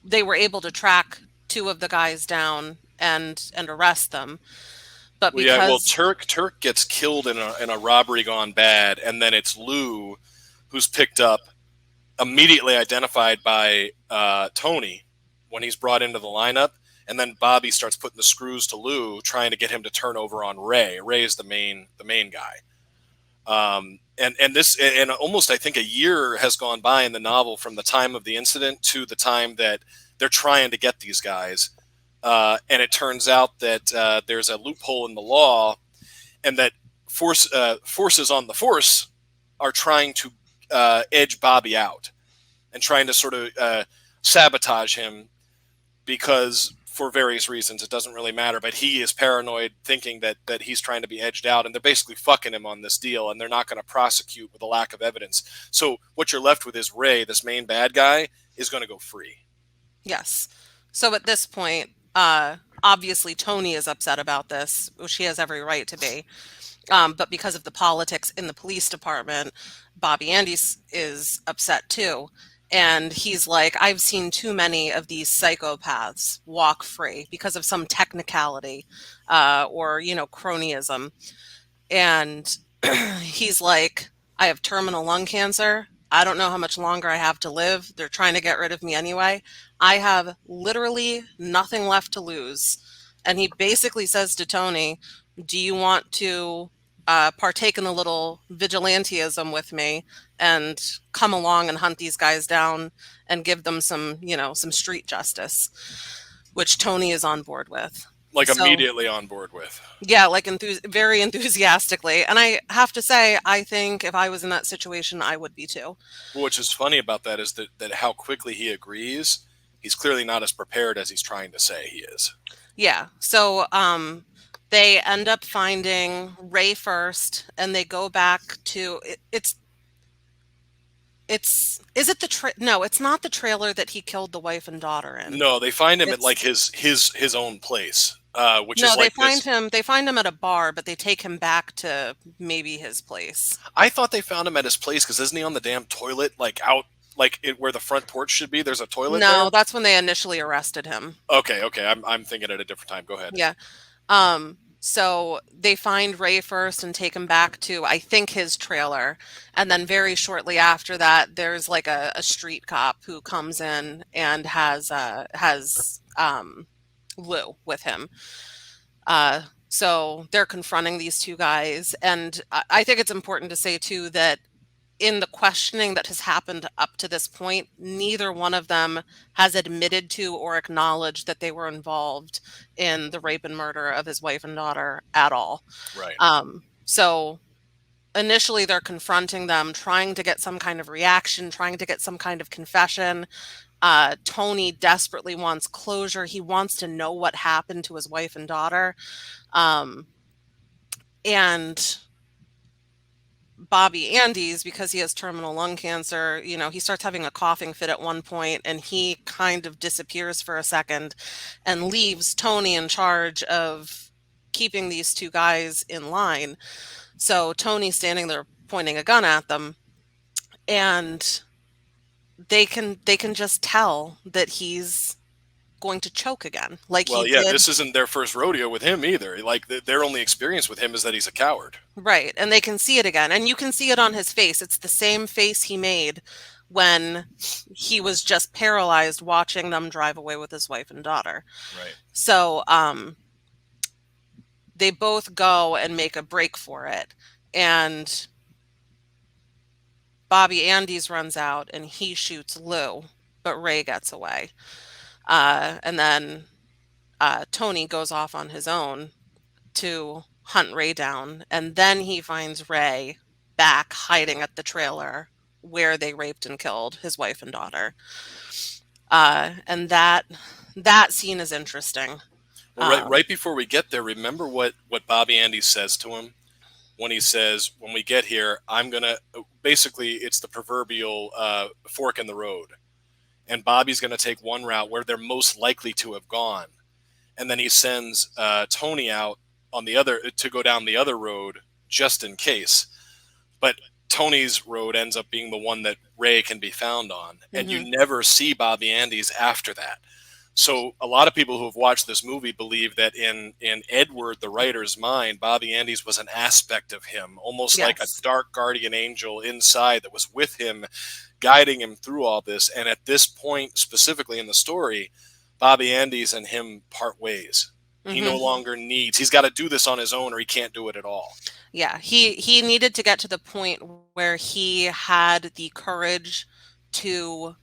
they were able to track two of the guys down and arrest them. But Well, yeah. Well, because Turk gets killed in a robbery gone bad, and then it's Lou who's picked up, immediately identified by Tony when he's brought into the lineup, and then Bobby starts putting the screws to Lou, trying to get him to turn over on Ray. Ray is the main guy. And almost, I think, a year has gone by in the novel from the time of the incident to the time that they're trying to get these guys. And it turns out that there's a loophole in the law, and that forces on the force are trying to edge Bobby out and trying to sort of sabotage him, because for various reasons it doesn't really matter, but he is paranoid, thinking that he's trying to be edged out, and they're basically fucking him on this deal, and they're not going to prosecute with a lack of evidence. So what you're left with is Ray, this main bad guy, is going to go free. yes. So at this point, obviously Tony is upset about this, which he has every right to be. But because of the politics in the police department, Bobby Andes is upset too. And he's like, I've seen too many of these psychopaths walk free because of some technicality or, cronyism. And he's like, I have terminal lung cancer. I don't know how much longer I have to live. They're trying to get rid of me anyway. I have literally nothing left to lose. And he basically says to Tony, do you want to partake in a little vigilantism with me and come along and hunt these guys down and give them some street justice, which Tony is on board with. Like, So immediately on board with. yeah, like very enthusiastically. And I have to say, I think if I was in that situation, I would be too. Which is funny about that is that how quickly he agrees. He's clearly not as prepared as he's trying to say he is. Yeah. So they end up finding Ray first, and they go back to it's is it no, it's not the trailer that he killed the wife and daughter in. No, they find him at It's like his own place, which no, is like this. they find him at a bar, but they take him back to maybe his place. I thought they found him at his place because isn't he on the damn toilet, like out, like where the front porch should be? There's a toilet No, there. that's when they initially arrested him. Okay. I'm thinking at a different time. Go ahead. Yeah. So they find Ray first and take him back to, I think, his trailer. And then very shortly after that, there's like a street cop who comes in and has Lou with him. So they're confronting these two guys. And I think it's important to say too that in the questioning that has happened up to this point, neither one of them has admitted to or acknowledged that they were involved in the rape and murder of his wife and daughter at all. Right. So initially they're confronting them, trying to get some kind of reaction, trying to get some kind of confession. Tony desperately wants closure. He wants to know what happened to his wife and daughter. And Bobby Andes, because he has terminal lung cancer, he starts having a coughing fit at one point, and he kind of disappears for a second and leaves Tony in charge of keeping these two guys in line. So Tony's standing there pointing a gun at them, and they can just tell that he's going to choke again, like he Well, yeah, did. this isn't their first rodeo with him either. Like their only experience with him is that he's a coward. Right. And they can see it again. And you can see it on his face. It's the same face he made when he was just paralyzed watching them drive away with his wife and daughter. Right. So they both go and make a break for it. And Bobby Andes runs out and he shoots Lou, but Ray gets away. And then Tony goes off on his own to hunt Ray down, and then he finds Ray back hiding at the trailer where they raped and killed his wife and daughter. And that scene is interesting. Well, right before we get there, remember what Bobby Andy says to him when he says, "When we get here, I'm gonna." Basically, it's the proverbial fork in the road, and Bobby's gonna take one route where they're most likely to have gone, and then he sends Tony out on the other to go down the other road just in case. But Tony's road ends up being the one that Ray can be found on, and you hmm never see Bobby Andy's after that. So a lot of people who have watched this movie believe that in Edward the writer's mind, Bobby Andy's was an aspect of him, almost like a Yes. dark guardian angel inside that was with him, guiding him through all this. And at this point, specifically in the story, Bobby Andy's and him part ways. He no hmm longer needs. He's got to do this on his own, or he can't do it at all. Yeah, he needed to get to the point where he had the courage to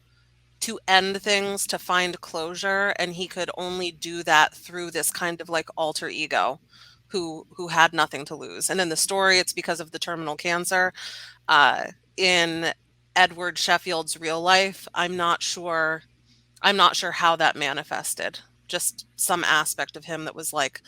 end things, to find closure, and he could only do that through this kind of like alter ego who had nothing to lose. And in the story, it's because of the terminal cancer. In Edward Sheffield's real life, I'm not sure how that manifested. Just some aspect of him that was like,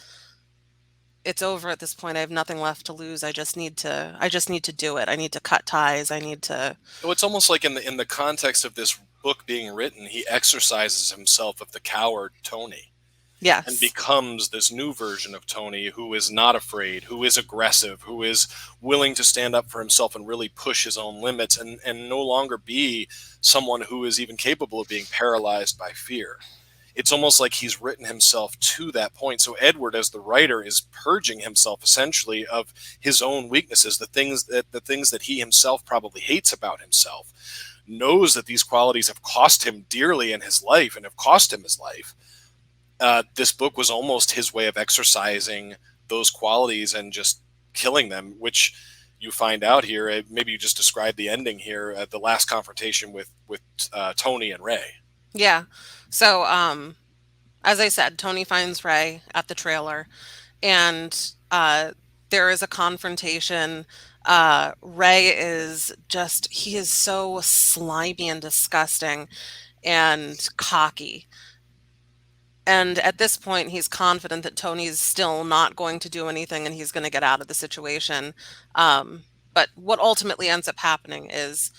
it's over at this point. I have nothing left to lose. I just need to do it. I need to cut ties. I need to. So it's almost like in the context of this book being written, he exercises himself of the coward Tony and Yes. becomes this new version of Tony who is not afraid, who is aggressive, who is willing to stand up for himself and really push his own limits and no longer be someone who is even capable of being paralyzed by fear. It's almost like he's written himself to that point. So Edward, as the writer, is purging himself essentially of his own weaknesses, the things that he himself probably hates about himself, knows that these qualities have cost him dearly in his life and have cost him his life. This book was almost his way of exercising those qualities and just killing them, which you find out here. Maybe you just described the ending here at the last confrontation with Tony and Ray. Yeah. So, as I said, Tony finds Ray at the trailer, and there is a confrontation. Ray is just, he is so slimy and disgusting and cocky. And at this point, he's confident that Tony's still not going to do anything and he's going to get out of the situation. But what ultimately ends up happening is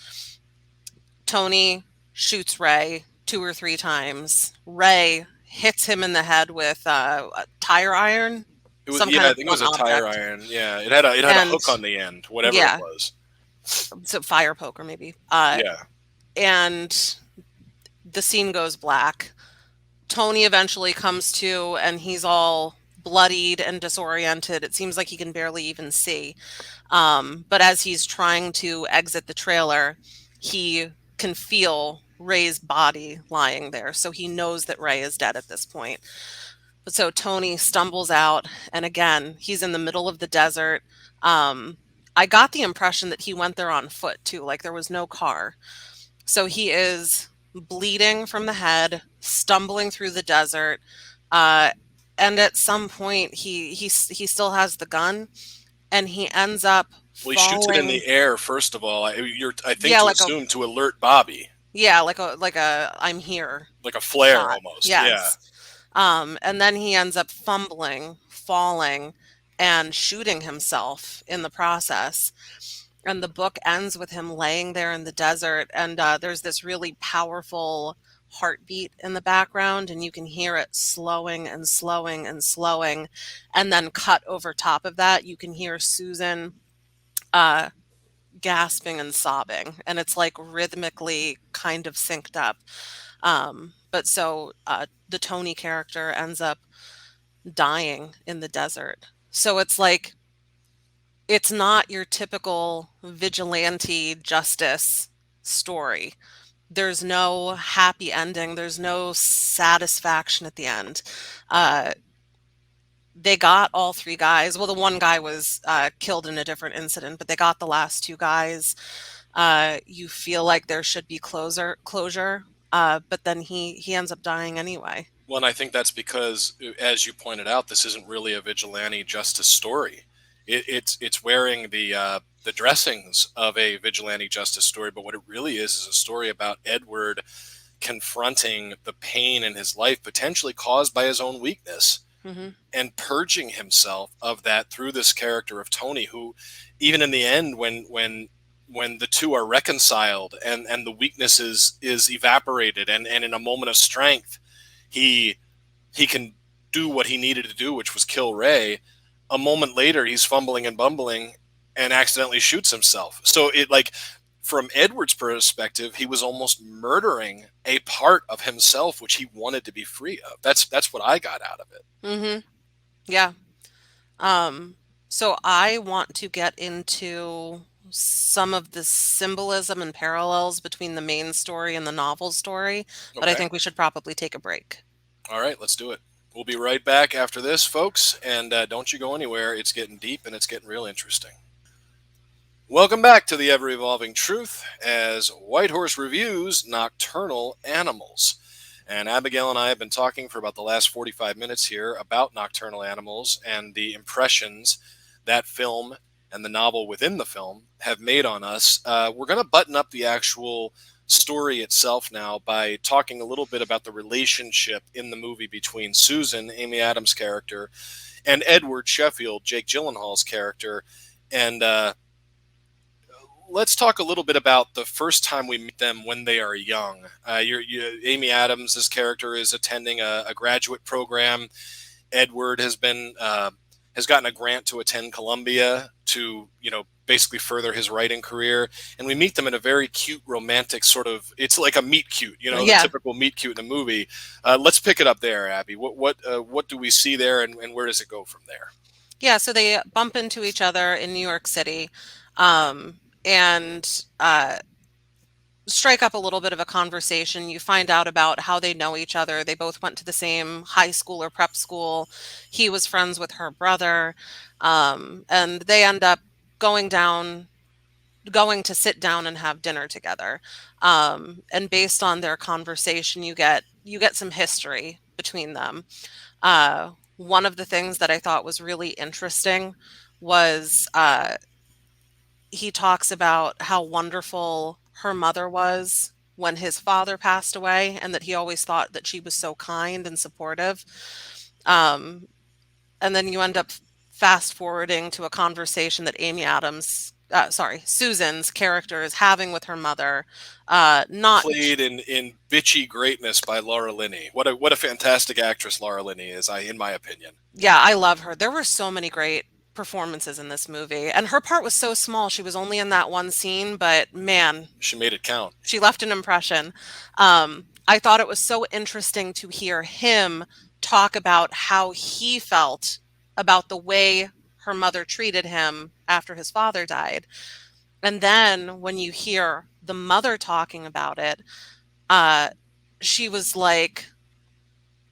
Tony shoots Ray 2 or 3 times. Ray hits him in the head with a tire iron, It was, some yeah, kind I of think it was blunt a tire object. iron. Yeah, it had a And hook on the end, whatever it yeah, was. so fire poker maybe. Yeah. And the scene goes black. Tony eventually comes to and he's all bloodied and disoriented. It seems like he can barely even see. But as he's trying to exit the trailer, he can feel Ray's body lying there. So he knows that Ray is dead at this point. But so Tony stumbles out, and again, he's in the middle of the desert. I got the impression that he went there on foot too, like there was no car. So he is bleeding from the head, stumbling through the desert. Uh, and at some point, he still has the gun, and he ends up Well, he shoots it in falling. the air first of all. I think Yeah, to like a assume to alert Bobby, I'm here like a flare shot. almost. Yeah. Yes. And then he ends up fumbling, falling, and shooting himself in the process. And the book ends with him laying there in the desert, and there's this really powerful heartbeat in the background, and you can hear it slowing and slowing and slowing. And then cut over top of that, you can hear Susan uh, gasping and sobbing, and it's like rhythmically kind of synced up. But so the Tony character ends up dying in the desert. So it's like, it's not your typical vigilante justice story. There's no happy ending. There's no satisfaction at the end. Uh, they got all 3 guys. Well, the one guy was killed in a different incident, but they got the last 2 guys. You feel like there should be closure, but then he ends up dying anyway. Well, and I think that's because, as you pointed out, this isn't really a vigilante justice story. It's wearing the dressings of a vigilante justice story, but what it really is a story about Edward confronting the pain in his life, potentially caused by his own weakness, Mhm. and purging himself of that through this character of Tony, who, even in the end, when the two are reconciled and the weakness is evaporated, and in a moment of strength, he he can do what he needed to do, which was kill Ray. A moment later, he's fumbling and bumbling and accidentally shoots himself. So it, like, from Edward's perspective, he was almost murdering a part of himself which he wanted to be free of. That's what I got out of it. Mhm. Yeah. Um, so I want to get into some of the symbolism and parallels between the main story and the novel story, but I Okay. think we should probably take a break. All right, let's do it. We'll be right back after this, folks. And don't you go anywhere. It's getting deep and it's getting real interesting. Welcome back to the Ever Evolving Truth as Whitehorse reviews Nocturnal Animals. And Abigail and I have been talking for about the last 45 minutes here about Nocturnal Animals and the impressions that film and the novel within the film have made on us. We're going to button up the actual story itself now by talking a little bit about the relationship in the movie between Susan, Amy Adams' character, and Edward Sheffield, Jake Gyllenhaal's character. And let's talk a little bit about the first time we meet them when they are young. Amy Adams' character is attending a graduate program. Edward has gotten a grant to attend Columbia to basically further his writing career, and we meet them in a very cute, romantic sort of. It's like a meet cute, the Yeah. typical meet cute in a movie. Let's pick it up there, Abby. What do we see there, and where does it go from there? Yeah, so they bump into each other in New York City, and strike up a little bit of a conversation. You find out about how they know each other. They both went to the same high school or prep school. He was friends with her brother, and they end up going down going to sit down and have dinner together. And based on their conversation, you get some history between them. One of the things that I thought was really interesting was he talks about how wonderful her mother was when his father passed away, and that he always thought that she was so kind and supportive. Um, and then you end up fast forwarding to a conversation that Susan's character is having with her mother. Not, Played in bitchy greatness by Laura Linney. What a fantastic actress Laura Linney is, in my opinion. yeah, I love her. There were so many great performances in this movie, and her part was so small. She was only in that one scene, but man, She made it count. she left an impression. I thought it was so interesting to hear him talk about how he felt about the way her mother treated him after his father died. And then when you hear the mother talking about it, uh, she was like,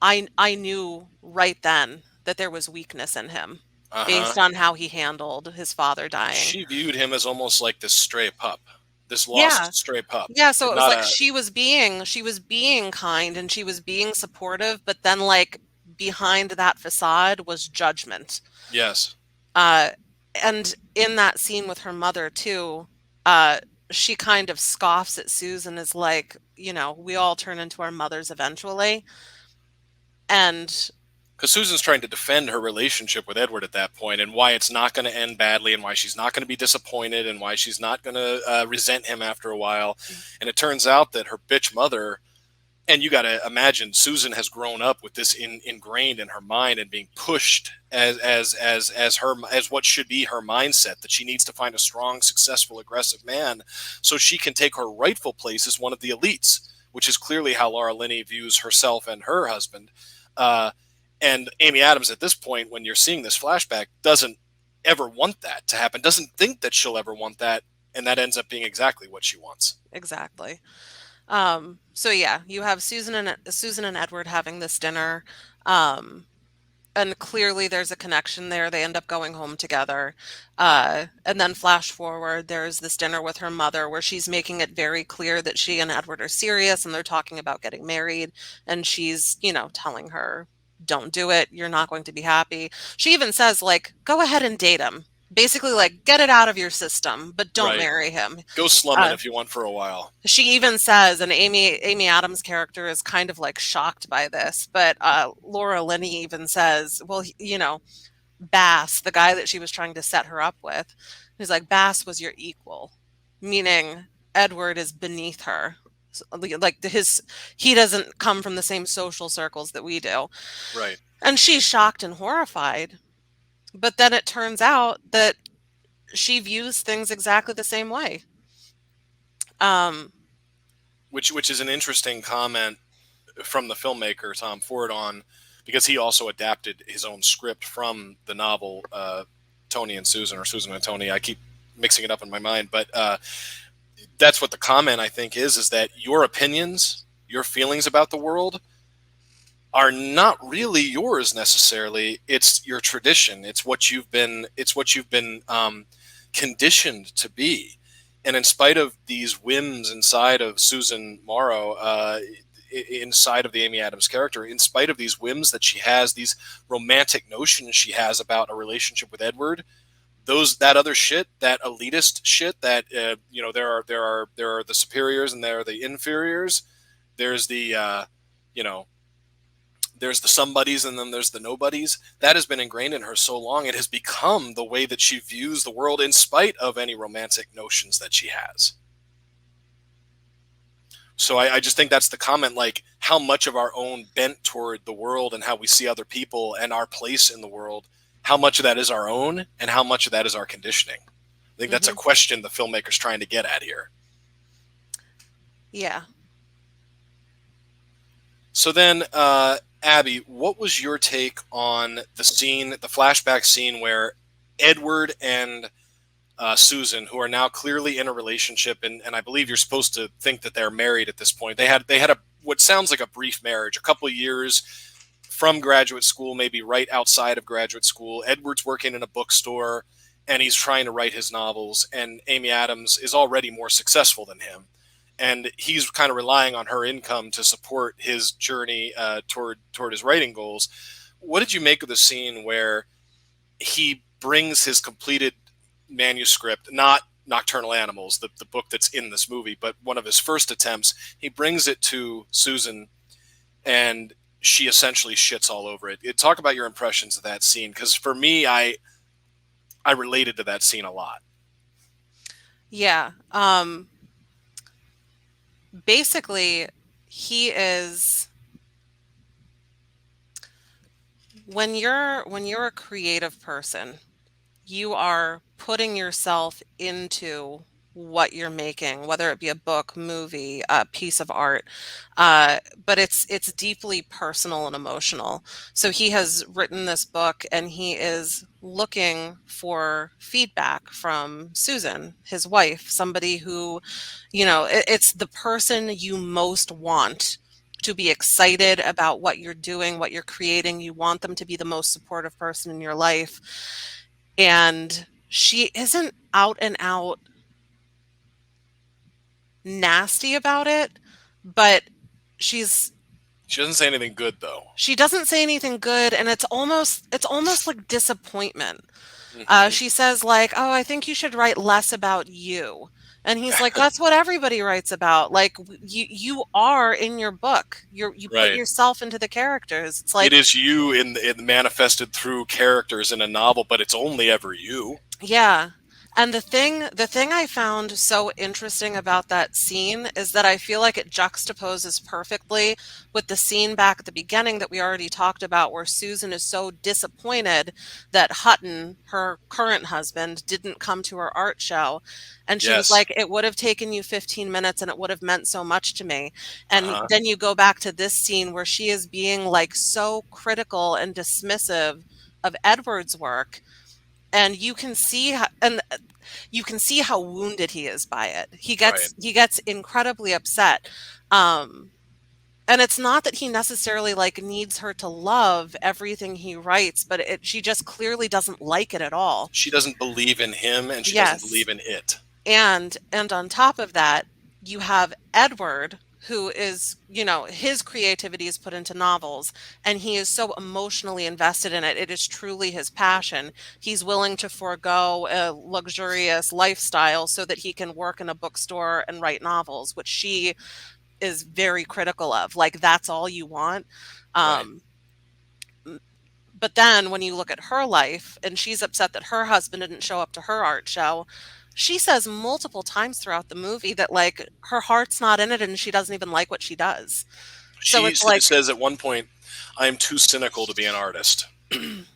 I knew right then that there was weakness in him Uh huh. based on how he handled his father dying. She viewed him as almost like this stray pup, this Yeah. lost stray pup, Yeah, so it was not like a she was being kind and she was being supportive, but then like behind that facade was judgment. yes. Uh and in that scene with her mother too, uh she kind of scoffs at Susan as like, we all turn into our mothers eventually. And Because Susan's trying to defend her relationship with Edward at that point, and why it's not going to end badly, and why she's not going to be disappointed, and why she's not going to resent him after a while. And it turns out that her bitch mother, and you got to imagine Susan has grown up with this ingrained in her mind and being pushed as what should be her mindset, that she needs to find a strong, successful, aggressive man so she can take her rightful place as one of the elites, which is clearly how Laura Linney views herself and her husband. Uh, and Amy Adams, at this point, when you're seeing this flashback, doesn't ever want that to happen, doesn't think that she'll ever want that. And that ends up being exactly what she wants. exactly. So yeah, you have Susan and Edward having this dinner. Um, and clearly there's a connection there. They end up going home together. And then flash forward, there's this dinner with her mother where she's making it very clear that she and Edward are serious and they're talking about getting married. And she's, telling her, don't do it. You're not going to be happy. She even says, like, go ahead and date him. Basically, like, get it out of your system, but don't Right. marry him. Go slumming Uh, if you want for a while. she even says, and Amy Adams' character is kind of like shocked by this, but Laura Linney even says, well, Bass, the guy that she was trying to set her up with, he's like, Bass was your equal, meaning Edward is beneath her. So, like he doesn't come from the same social circles that we do. Right. And she's shocked and horrified. But then it turns out that she views things exactly the same way. Um, Which is an interesting comment from the filmmaker Tom Ford on, because he also adapted his own script from the novel Tony and Susan, or Susan and Tony. I keep mixing it up in my mind, but that's what the comment I think is that your opinions, your feelings about the world are not really yours necessarily. It's your tradition. It's what you've been. It's what you've been conditioned to be. And in spite of these whims inside of Susan Morrow, inside of the Amy Adams character, in spite of these whims that she has, these romantic notions she has about a relationship with Edward, that other shit, that elitist shit, that there are the superiors and there are the inferiors. There's the you know there's the somebodies and then there's the nobodies. That has been ingrained in her so long, it has become the way that she views the world, in spite of any romantic notions that she has. So I just think that's the comment, like how much of our own bent toward the world and how we see other people and our place in the world, how much of that is our own and how much of that is our conditioning. I think that's a mhm. question the filmmaker's trying to get at here. Yeah. So then, Abby, what was your take on the scene, the flashback scene where Edward and Susan, who are now clearly in a relationship, and I believe you're supposed to think that they're married at this point. They had a what sounds like a brief marriage, a couple of years from graduate school, maybe right outside of graduate school. Edward's working in a bookstore, and he's trying to write his novels, and Amy Adams is already more successful than him. And he's kind of relying on her income to support his journey toward his writing goals. What did you make of the scene where he brings his completed manuscript, not Nocturnal Animals, the book that's in this movie, but one of his first attempts? He brings it to Susan, and she essentially shits all over it. Talk about your impressions of that scene, because for me, I related to that scene a lot. Yeah. Basically, he is when you're a creative person, you are putting yourself into what you're making, whether it be a book, movie, a piece of art. But it's deeply personal and emotional. So he has written this book and he is looking for feedback from Susan, his wife, somebody who, it's the person you most want to be excited about what you're doing, what you're creating. You want them to be the most supportive person in your life. And she isn't out and out nasty about it, but she's She doesn't say anything good though. she doesn't say anything good, and it's almost like disappointment. Mm-hmm. She says like, "Oh, I think you should write less about you." And he's like, "That's what everybody writes about. Like you are in your book. You put Right. yourself into the characters. It's It like, is you in manifested through characters in a novel, but it's only ever you. yeah. And the thing I found so interesting about that scene is that I feel like it juxtaposes perfectly with the scene back at the beginning that we already talked about, where Susan is so disappointed that Hutton, her current husband, didn't come to her art show. And she was Yes. like, "It would have taken you 15 minutes and it would have meant so much to me." And Uh-huh. then you go back to this scene where she is being like so critical and dismissive of Edward's work, and you can see how wounded he is by it. He Right. gets he gets incredibly upset. Um and it's not that he necessarily like needs her to love everything he writes, but she just clearly doesn't like it at all. She doesn't believe in him and she doesn't Yes. believe in it. And on top of that, you have Edward. who is, his creativity is put into novels, and he is so emotionally invested in it. It is truly his passion. He's willing to forego a luxurious lifestyle so that he can work in a bookstore and write novels, which she is very critical of. Like, that's all you want. Right. Um, but then when you look at her life and she's upset that her husband didn't show up to her art show, she says multiple times throughout the movie that, like, her heart's not in it and she doesn't even like what she does. So She it's like, says at one point, "I am too cynical to be an artist.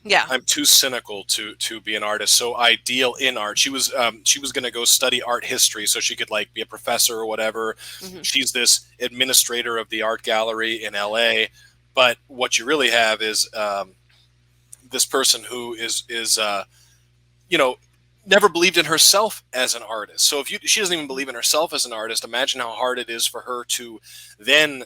yeah. I'm too cynical to be an artist. So I deal in art." She was going to go study art history so she could like be a professor or whatever. Hmm. She's this administrator of the art gallery in L.A. But what you really have is this person who is you know never believed in herself as an artist. So if she doesn't even believe in herself as an artist, imagine how hard it is for her to then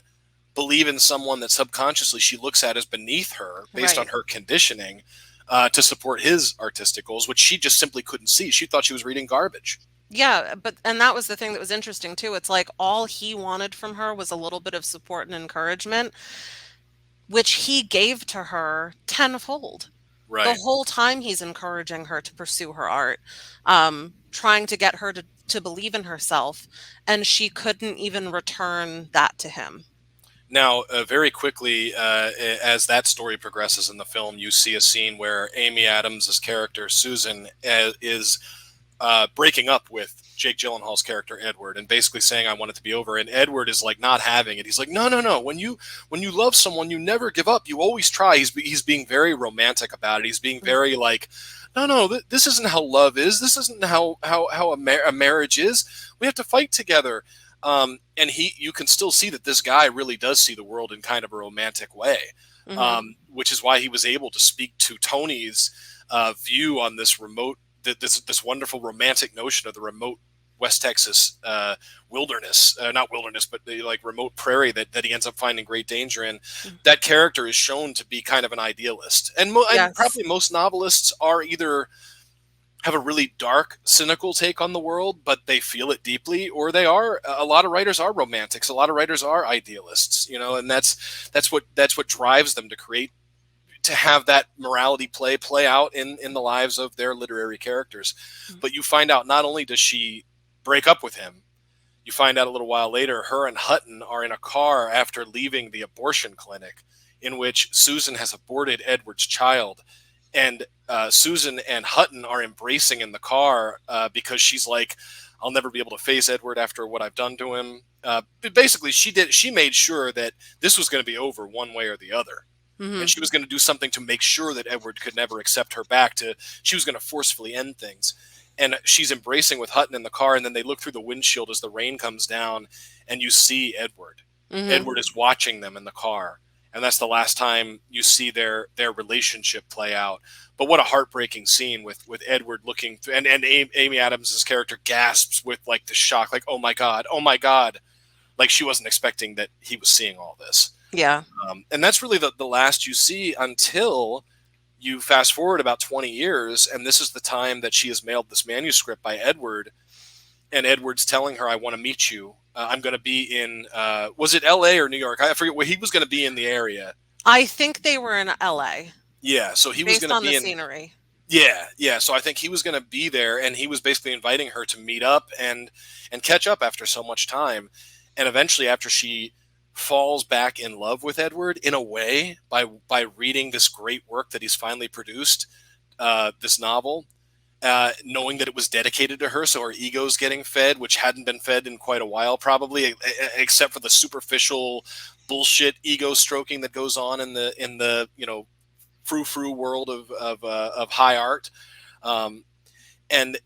believe in someone that subconsciously she looks at as beneath her based on Right. her conditioning to support his artistic goals, which she just simply couldn't see. She thought she was reading garbage. Yeah, and that was the thing that was interesting too. It's like all he wanted from her was a little bit of support and encouragement, which he gave to her tenfold. The Right. whole time he's encouraging her to pursue her art, trying to get her to believe in herself, and she couldn't even return that to him. Now, very quickly, as that story progresses in the film, you see a scene where Amy Adams' character, Susan, is breaking up with Jake Gyllenhaal's character Edward, and basically saying, "I want it to be over." And Edward is like not having it. He's like, "No, no, no. When you love someone, you never give up. You always try." He's being very romantic about it. He's being Mm. very like, "No, no. This isn't how love is. This isn't how a marriage is. We have to fight together." And you can still see that this guy really does see the world in kind of a romantic way, Mhm. which is why he was able to speak to Tony's view on this remote this wonderful romantic notion of the remote West Texas wilderness, not wilderness, but the like remote prairie that he ends up finding great danger in. Mm. That character is shown to be kind of an idealist, and Yes. probably most novelists are either have a really dark, cynical take on the world, but they feel it deeply, or they are a lot of writers are romantics, a lot of writers are idealists, and that's what drives them to create to have that morality play out in the lives of their literary characters. Mm. But you find out not only does she break up with him, you find out a little while later her and Hutton are in a car after leaving the abortion clinic in which Susan has aborted Edward's child. And Susan and Hutton are embracing in the car because she's like, "I'll never be able to face Edward after what I've done to him." But basically, she made sure that this was going to be over one way or the other, and Mhm. she was going to do something to make sure that Edward could never accept her back. She was going to forcefully end things, and she's embracing with Hutton in the car, and then they look through the windshield as the rain comes down, and you see Edward. Mhm. Edward is watching them in the car, and that's the last time you see their relationship play out. But what a heartbreaking scene with Edward looking through, and Amy Adams' character gasps with like the shock, like, "Oh my god, oh my god!" Like she wasn't expecting that he was seeing all this. Yeah. And that's really the last you see until you fast forward about 20 years, and this is the time that she is mailed this manuscript by Edward, and Edward's telling her, "I want to meet you. I'm going to be in, was it LA or New York? I forget where he was going to be in the area." I think they were in LA Yeah, so he was based going to on the be in, scenery. yeah, yeah. So I think he was going to be there, and he was basically inviting her to meet up and catch up after so much time. And eventually, after she falls back in love with Edward in a way by reading this great work that he's finally produced, this novel, knowing that it was dedicated to her, so her ego's getting fed, which hadn't been fed in quite a while, probably, except for the superficial bullshit ego stroking that goes on in the frou frou world of high art. Um, and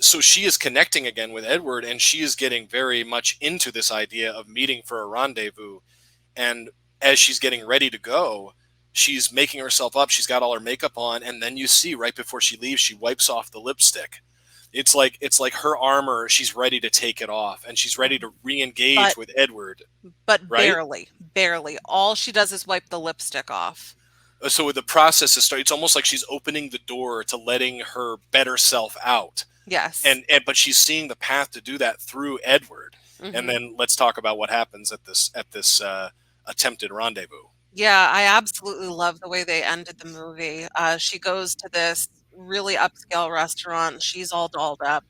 so she is connecting again with Edward, and she is getting very much into this idea of meeting for a rendezvous. And as she's getting ready to go, she's making herself up. She's got all her makeup on, and then you see right before she leaves, she wipes off the lipstick. It's like her armor. She's ready to take it off, and she's ready to re-engage But with Edward. Right. barely, barely. All she does is wipe the lipstick off. So the process is it's almost like she's opening the door to letting her better self out, Yes. and but she's seeing the path to do that through Edward. and Mhm. then let's talk about what happens at this attempted rendezvous. Yeah, I absolutely love the way they ended the movie. She goes to this really upscale restaurant, she's all dolled up,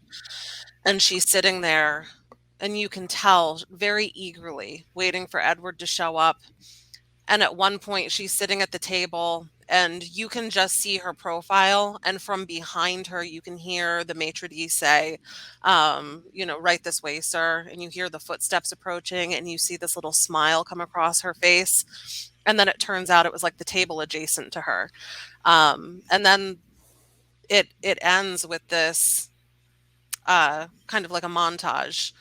and she's sitting there, and you can tell very eagerly waiting for Edward to show up. And at one point, she's sitting at the table, and you can just see her profile. And from behind her, you can hear the maitre d' say, right this way, sir. And you hear the footsteps approaching, and you see this little smile come across her face. And then it turns out it was like the table adjacent to her. And then it ends with this kind of like a montage,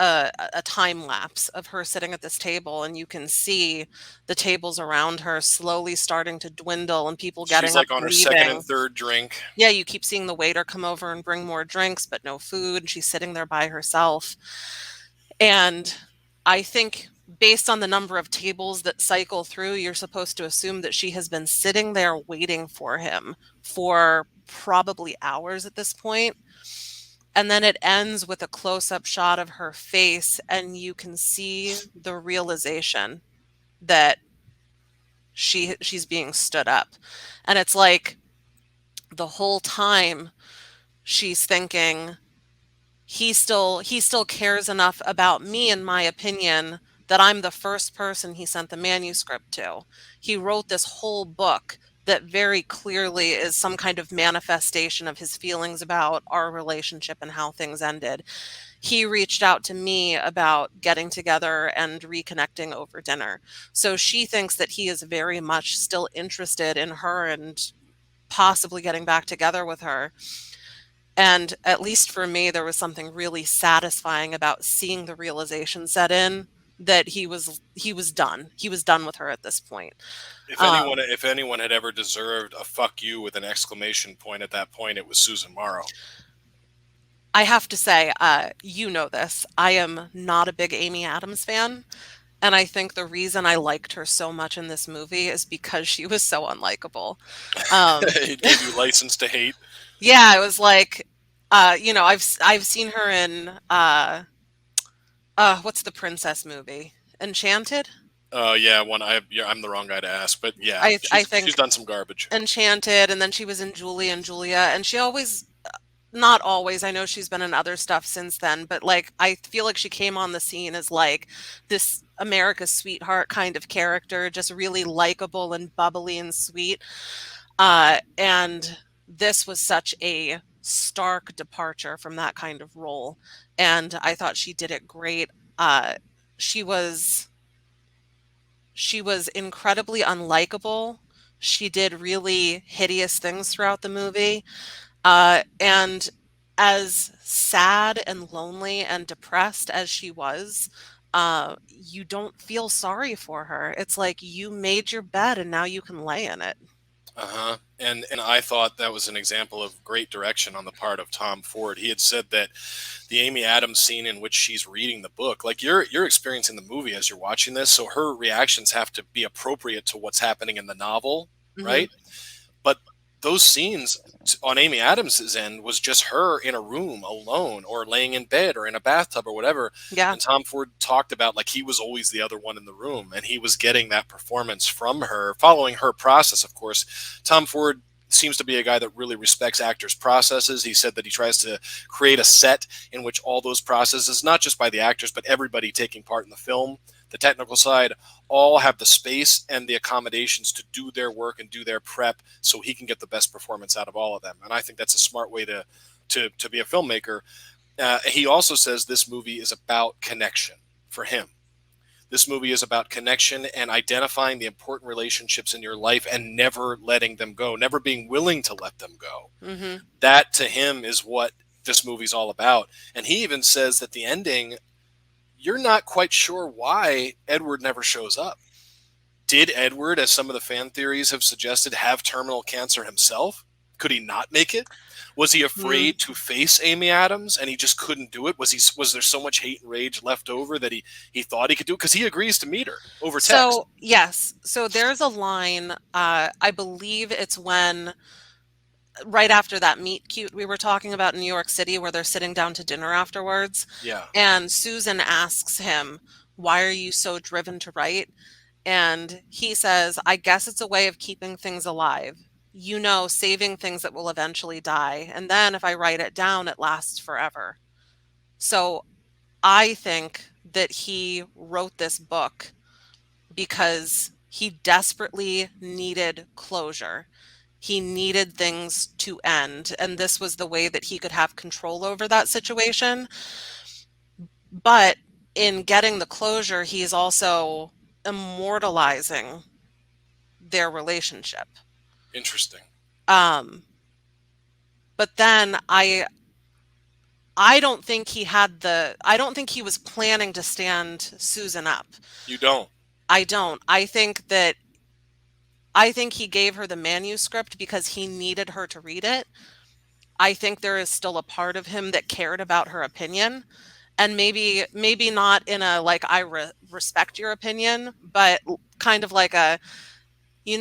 a time lapse of her sitting at this table, and you can see the tables around her slowly starting to dwindle and people She's getting up like on and her second and leaving. third drink. Yeah, you keep seeing the waiter come over and bring more drinks, but no food. She's sitting there by herself. And I think based on the number of tables that cycle through, you're supposed to assume that she has been sitting there waiting for him for probably hours at this point. And then it ends with a close-up shot of her face, and you can see the realization that she's being stood up. And it's like the whole time she's thinking, he still cares enough about me, in my opinion, that I'm the first person he sent the manuscript to. He wrote this whole book that very clearly is some kind of manifestation of his feelings about our relationship and how things ended. He reached out to me about getting together and reconnecting over dinner. So she thinks that he is very much still interested in her and possibly getting back together with her. And at least for me, there was something really satisfying about seeing the realization set in that he was done. He was done with her at this point. If Um, anyone had ever deserved a "fuck you" with an exclamation point at that point, it was Susan Morrow. I have to say, you know this. I am not a big Amy Adams fan. And I think the reason I liked her so much in this movie is because she was so unlikable. Um, It gave you license to hate. yeah, it was like, I've seen her in what's the princess movie? Enchanted? Yeah, I'm the wrong guy to ask, but yeah, I she's think done some garbage. Enchanted, and then she was in Julie and Julia, and she always, not always, I know she's been in other stuff since then, but like I feel like she came on the scene as like this America's sweetheart kind of character, just really likable and bubbly and sweet. And this was such a stark departure from that kind of role. And I thought she did it great. She was she was incredibly unlikable. She did really hideous things throughout the movie. And as sad and lonely and depressed as she was, you don't feel sorry for her. It's like you made your bed and now you can lay in it. Uh-huh. And I thought that was an example of great direction on the part of Tom Ford. He had said that the Amy Adams scene in which she's reading the book, like you're experiencing the movie as you're watching this, so her reactions have to be appropriate to what's happening in the novel, Hmm. right? But those scenes on Amy Adams's end was just her in a room alone or laying in bed or in a bathtub or whatever. Yeah. And Tom Ford talked about like he was always the other one in the room and he was getting that performance from her, following her process, of course. Tom Ford seems to be a guy that really respects actors' processes. He said that he tries to create a set in which all those processes, not just by the actors, but everybody taking part in the film, the technical side, all have the space and the accommodations to do their work and do their prep so he can get the best performance out of all of them. And I think that's a smart way to be a filmmaker. He also says this movie is about connection for him. This movie is about connection and identifying the important relationships in your life and never letting them go, never being willing to let them go. Hmm. That to him is what this movie's all about. And he even says that the ending, you're not quite sure why Edward never shows up. Did Edward, as some of the fan theories have suggested, have terminal cancer himself? Could he not make it? Was he Hmm. afraid to face Amy Adams and he just couldn't do it? Was there so much hate and rage left over that he thought he could do it? Because he agrees to meet her over text. So, yes. So there's a line, I believe it's when right after that meet cute we were talking about in New York City, where they're sitting down to dinner afterwards, Yeah. and Susan asks him, "Why are you so driven to write?" And he says, "I guess it's a way of keeping things alive. You know, saving things that will eventually die. And then if I write it down, it lasts forever." So I think that he wrote this book because he desperately needed closure. He needed things to end, and this was the way that he could have control over that situation. But in getting the closure, he's also immortalizing their relationship. Interesting. Um, but then I don't think I don't think he was planning to stand Susan up. You don't. I don't. I think he gave her the manuscript because he needed her to read it. I think there is still a part of him that cared about her opinion, and maybe not in a like respect your opinion, but kind of like a,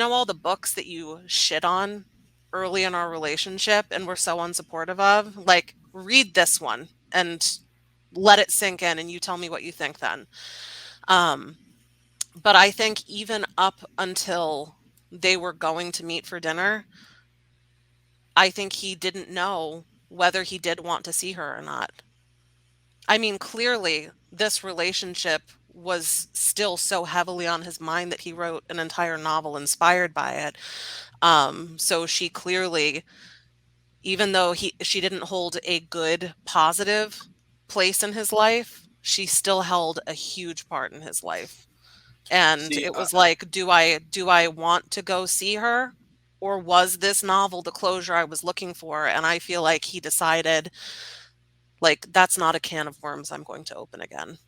all the books that you shit on early in our relationship and were so unsupportive of, like, read this one and let it sink in and you tell me what you think then. Um, but I think even up until they were going to meet for dinner, I think he didn't know whether he did want to see her or not. I mean, clearly, this relationship was still so heavily on his mind that he wrote an entire novel inspired by it. So she clearly, even though she didn't hold a good, positive place in his life, she still held a huge part in his life. And See, it was like, do I want to go see her? Or was this novel the closure I was looking for? And I feel like he decided, like, that's not a can of worms I'm going to open again.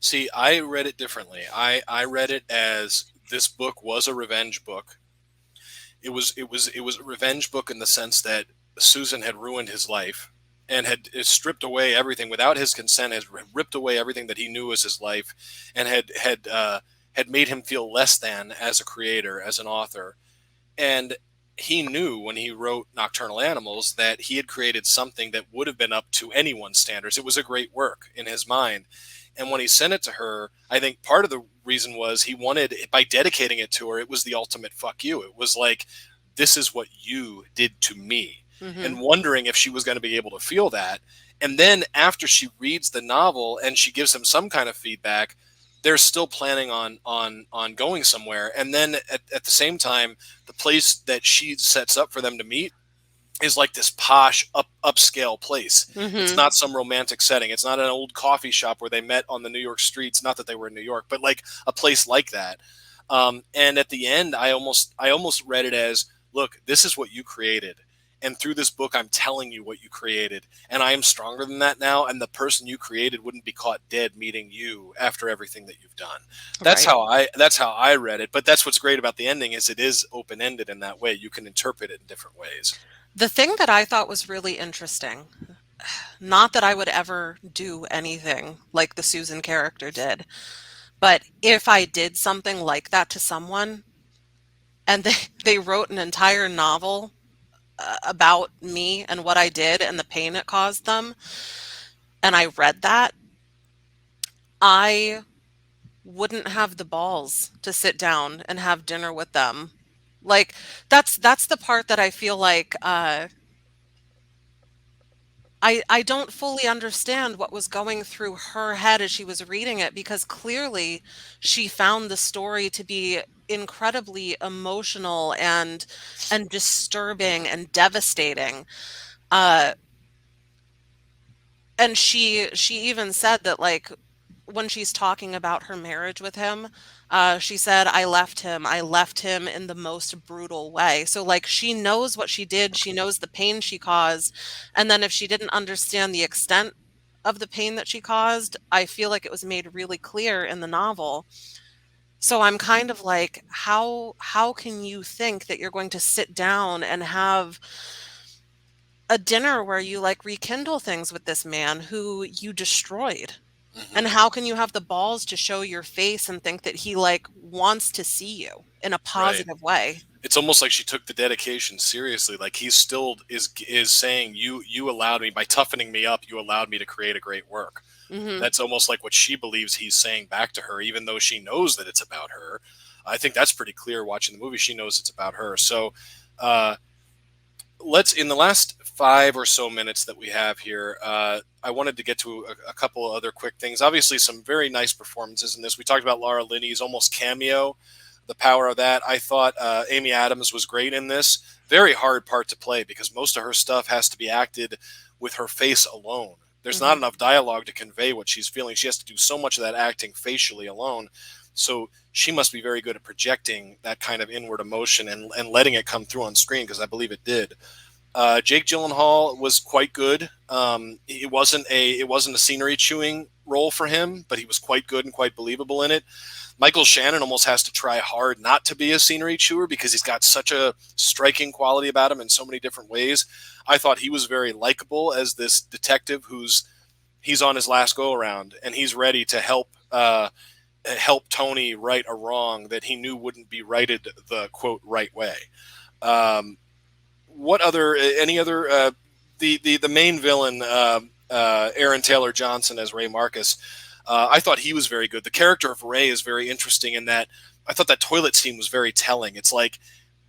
see, I read it differently. I read it as this book was a revenge book. It was a revenge book in the sense that Susan had ruined his life and had stripped away everything without his consent, had ripped away everything that he knew was his life, and had made him feel less than as a creator, as an author. And he knew when he wrote Nocturnal Animals that he had created something that would have been up to anyone's standards. It was a great work in his mind. And when he sent it to her, I think part of the reason was he wanted, by dedicating it to her, it was the ultimate fuck you. It was like, this is what you did to me. Hmm. And wondering if she was going to be able to feel that. And then after she reads the novel and she gives him some kind of feedback, they're still planning on going somewhere. And then at the same time, the place that she sets up for them to meet is like this posh upscale place. It's Hmm. not some romantic setting. It's not an old coffee shop where they met on the New York streets. Not that they were in New York, but like a place like that. And at the end, I almost read it as, look, this is what you created. And through this book, I'm telling you what you created, and I am stronger than that now. And the person you created wouldn't be caught dead meeting you after everything that you've done. That's Right. how I read it. But that's what's great about the ending is it is open ended in that way. You can interpret it in different ways. The thing that I thought was really interesting, not that I would ever do anything like the Susan character did, but if I did something like that to someone and they wrote an entire novel about me and what I did and the pain it caused them, and I read that, I wouldn't have the balls to sit down and have dinner with them. Like, that's the part that I feel like I don't fully understand what was going through her head as she was reading it, because clearly she found the story to be incredibly emotional and disturbing and devastating. Uh, and she even said that, like, when she's talking about her marriage with him, she said, I left him in the most brutal way. So, like, she knows what she did, she knows the pain she caused, and then if she didn't understand the extent of the pain that she caused, I feel like it was made really clear in the novel. So I'm kind of like, how can you think that you're going to sit down and have a dinner where you, like, rekindle things with this man who you destroyed? And Hmm. how can you have the balls to show your face and think that he, like, wants to see you in a Right. positive way? It's almost like she took the dedication seriously. Like he still is saying, you allowed me, by toughening me up, you allowed me to create a great work. Hmm. That's almost like what she believes he's saying back to her, even though she knows that it's about her. I think that's pretty clear watching the movie. She knows it's about her. So uh, let's, in the last 5 or so minutes that we have here, I wanted to get to a couple of other quick things. Obviously, some very nice performances in this. We talked about Laura Linney's almost cameo, the power of that. I thought Amy Adams was great in this. Very hard part to play because most of her stuff has to be acted with her face alone. There's not Hmm. enough dialogue to convey what she's feeling. She has to do so much of that acting facially alone. So she must be very good at projecting that kind of inward emotion and letting it come through on screen, because I believe it did. Jake Gyllenhaal was quite good. It wasn't a scenery chewing role for him, but he was quite good and quite believable in it. Michael Shannon almost has to try hard not to be a scenery chewer because he's got such a striking quality about him in so many different ways. I thought he was very likable as this detective he's on his last go around and he's ready to help Tony right a wrong that he knew wouldn't be righted the quote right way. Um, what other any other the main villain, Aaron Taylor Johnson as Ray Marcus. I thought he was very good. The character of Ray is very interesting in that I thought that toilet scene was very telling. It's like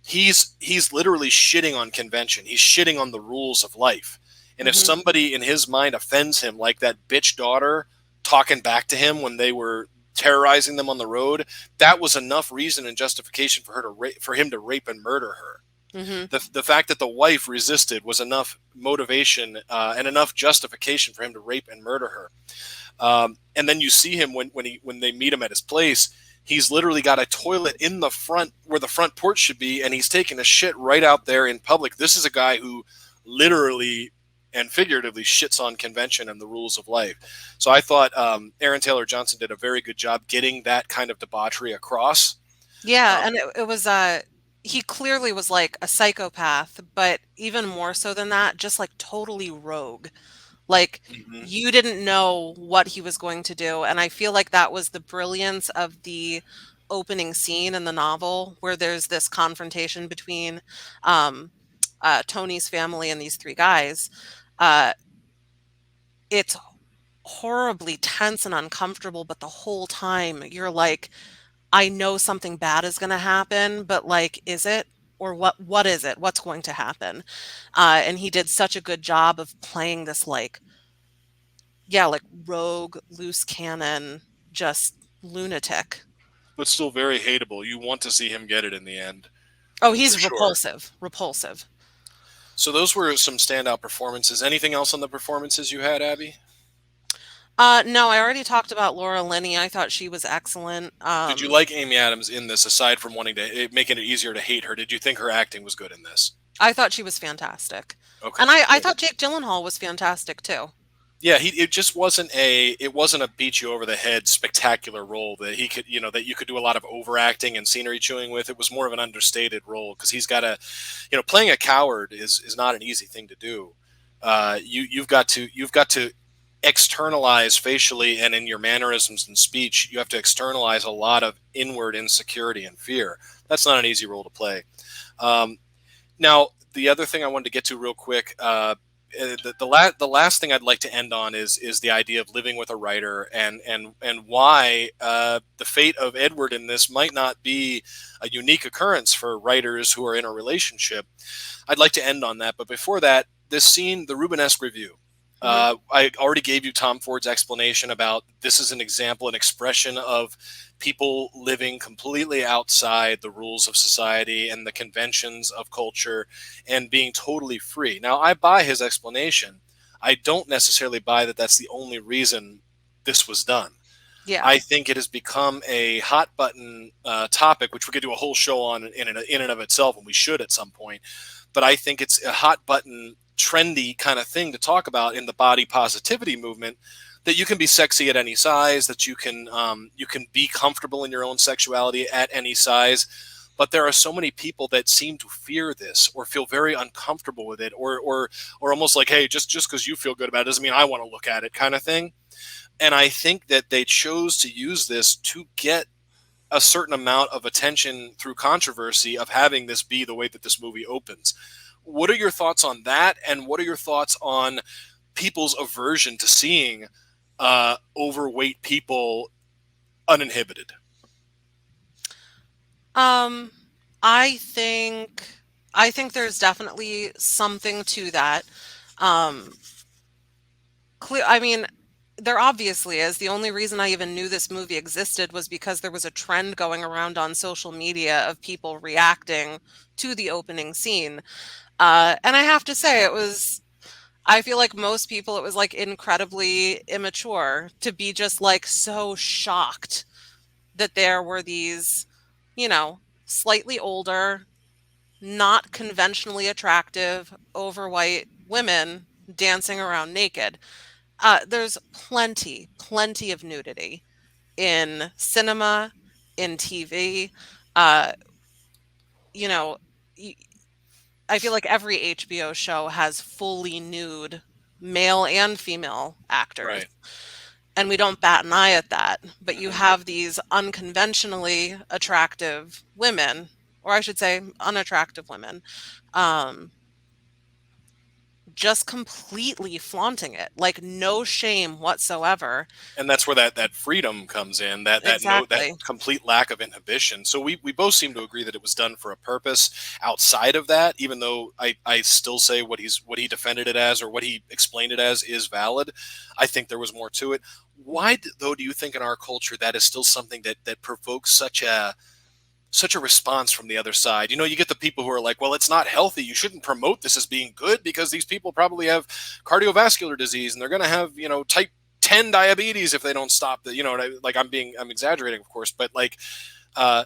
he's literally shitting on convention. He's shitting on the rules of life. And if Hmm. somebody in his mind offends him, like that bitch daughter talking back to him when they were terrorizing them on the road, that was enough reason and justification for for him to rape and murder her. Hmm. The fact that the wife resisted was enough motivation and enough justification for him to rape and murder her. And then you see him when they meet him at his place. He's literally got a toilet in the front where the front porch should be, and he's taking a shit right out there in public. This is a guy who literally and figuratively shits on convention and the rules of life. So I thought Aaron Taylor Johnson did a very good job getting that kind of debauchery across. Yeah, Um, and it was he clearly was like a psychopath, but even more so than that, just like totally rogue. Like mhm. you didn't know what he was going to do, and I feel like that was the brilliance of the opening scene in the novel where there's this confrontation between um Tony's family and these three guys. Uh it's horribly tense and uncomfortable, but the whole time you're like, I know something bad is going to happen, but like, is it? Or what is it? What's going to happen? And he did such a good job of playing this like, yeah, like rogue, loose cannon, just lunatic. But still very hateable. You want to see him get it in the end, Oh, for he's sure. repulsive, repulsive. So those were some standout performances. Anything else on the performances you had, Abby? No, I already talked about Laura Linney. I thought she was excellent. Did you like Amy Adams in this? Aside from wanting to making it easier to hate her, did you think her acting was good in this? I thought she was fantastic. Okay, And I good. thought Jake Gyllenhaal was fantastic too. Yeah, it just wasn't a beat you over the head spectacular role that he could, that you could do a lot of overacting and scenery chewing with. It was more of an understated role because he's got playing a coward is not an easy thing to do. You've got to externalize facially and in your mannerisms and speech. You have to externalize a lot of inward insecurity and fear. That's not an easy role to play. Um, Now, the other thing I wanted to get to real quick, the last thing I'd like to end on is the idea of living with a writer and why the fate of Edward in this might not be a unique occurrence for writers who are in a relationship. I'd like to end on that, but before that, this scene, the Rubenesque Review. Hmm. I already gave you Tom Ford's explanation about this is an example, an expression of people living completely outside the rules of society and the conventions of culture and being totally free. Now, I buy his explanation. I don't necessarily buy that that's the only reason this was done. Yeah. I think it has become a hot button topic, which we could do a whole show on in and of itself, and we should at some point. But I think it's a hot button, trendy kind of thing to talk about in the body positivity movement. That you can be sexy at any size, that you can be comfortable in your own sexuality at any size. But there are so many people that seem to fear this or feel very uncomfortable with it, or almost like, hey, just because you feel good about it doesn't mean I want to look at it, kind of thing. And I think that they chose to use this to get a certain amount of attention through controversy of having this be the way that this movie opens. What are your thoughts on that? And what are your thoughts on people's aversion to seeing overweight people uninhibited? Um, I think I think there's definitely something to that. Um, I mean, there obviously is. The only reason I even knew this movie existed was because there was a trend going around on social media of people reacting to the opening scene. And I have to say, I feel like most people, it was like incredibly immature to be just like so shocked that there were these, you know, slightly older, not conventionally attractive, overweight women dancing around naked. There's plenty of nudity in cinema, in TV. Uh, you know, y- I feel like every HBO show has fully nude male and female actors, Right. and we don't bat an eye at that. But you Hmm. have these unconventionally attractive women, or I should say, unattractive women, um, just completely flaunting it, like no shame whatsoever. And that's where that freedom comes in, that Exactly. complete lack of inhibition. So we both seem to agree that it was done for a purpose outside of that, even though I still say what he defended it as or what he explained it as is valid. I think there was more to it. Why though do you think in our culture that is still something that provokes such a response from the other side? You know, you get the people who are like, well, it's not healthy, you shouldn't promote this as being good because these people probably have cardiovascular disease and they're going to have, you know, type 10 diabetes if they don't stop the, you know, like I'm exaggerating, of course, but like, uh,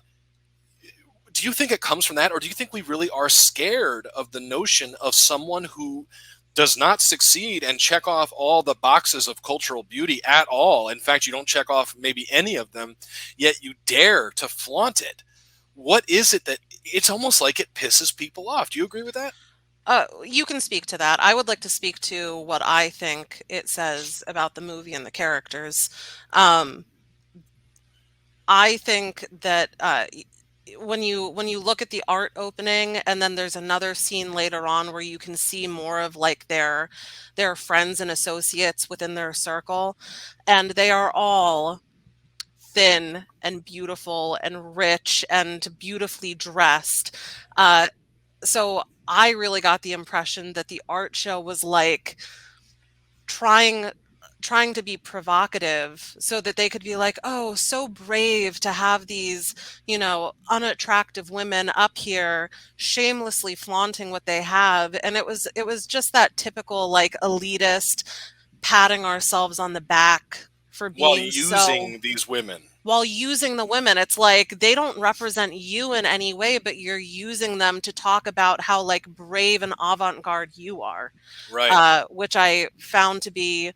do you think it comes from that, or do you think we really are scared of the notion of someone who does not succeed and check off all the boxes of cultural beauty at all? In fact, you don't check off maybe any of them, yet you dare to flaunt it. What is it that it's almost like it pisses people off? Do you agree with that? You can speak to that. I would like to speak to what I think it says about the movie and the characters. Um, I think that when you look at the art opening, and then there's another scene later on where you can see more of like their friends and associates within their circle, and they are all thin and beautiful and rich and beautifully dressed. Uh, so I really got the impression that the art show was like trying trying to be provocative so that they could be like, "Oh, so brave to have these, unattractive women up here shamelessly flaunting what they have." And it was just that typical like elitist patting ourselves on the back for While being so using these women. while using the women. It's like they don't represent you in any way, but you're using them to talk about how like brave and avant-garde you are, Right. which I found to be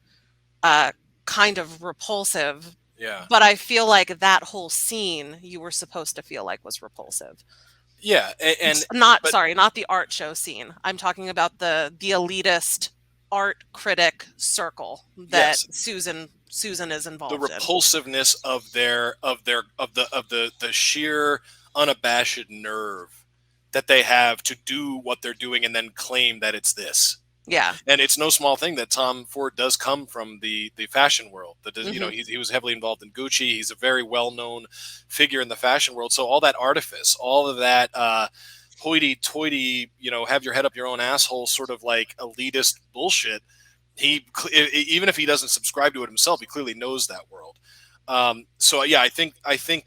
uh, kind of repulsive. Yeah. But I feel like that whole scene you were supposed to feel like was repulsive. Yeah. Not But sorry, not the art show scene. I'm talking about the elitist art critic circle that yes, Susan is the involved in. repulsiveness of the sheer unabashed nerve that they have to do what they're doing and then claim that it's this. Yeah. And it's no small thing that Tom Ford does come from the fashion world. That you know Hmm. he was heavily involved in Gucci. He's a very well known figure in the fashion world. So all that artifice, all of that hoity-toity, you know, have your head up your own asshole, sort of like elitist bullshit. He even if he doesn't subscribe to it himself, he clearly knows that world. So yeah, I think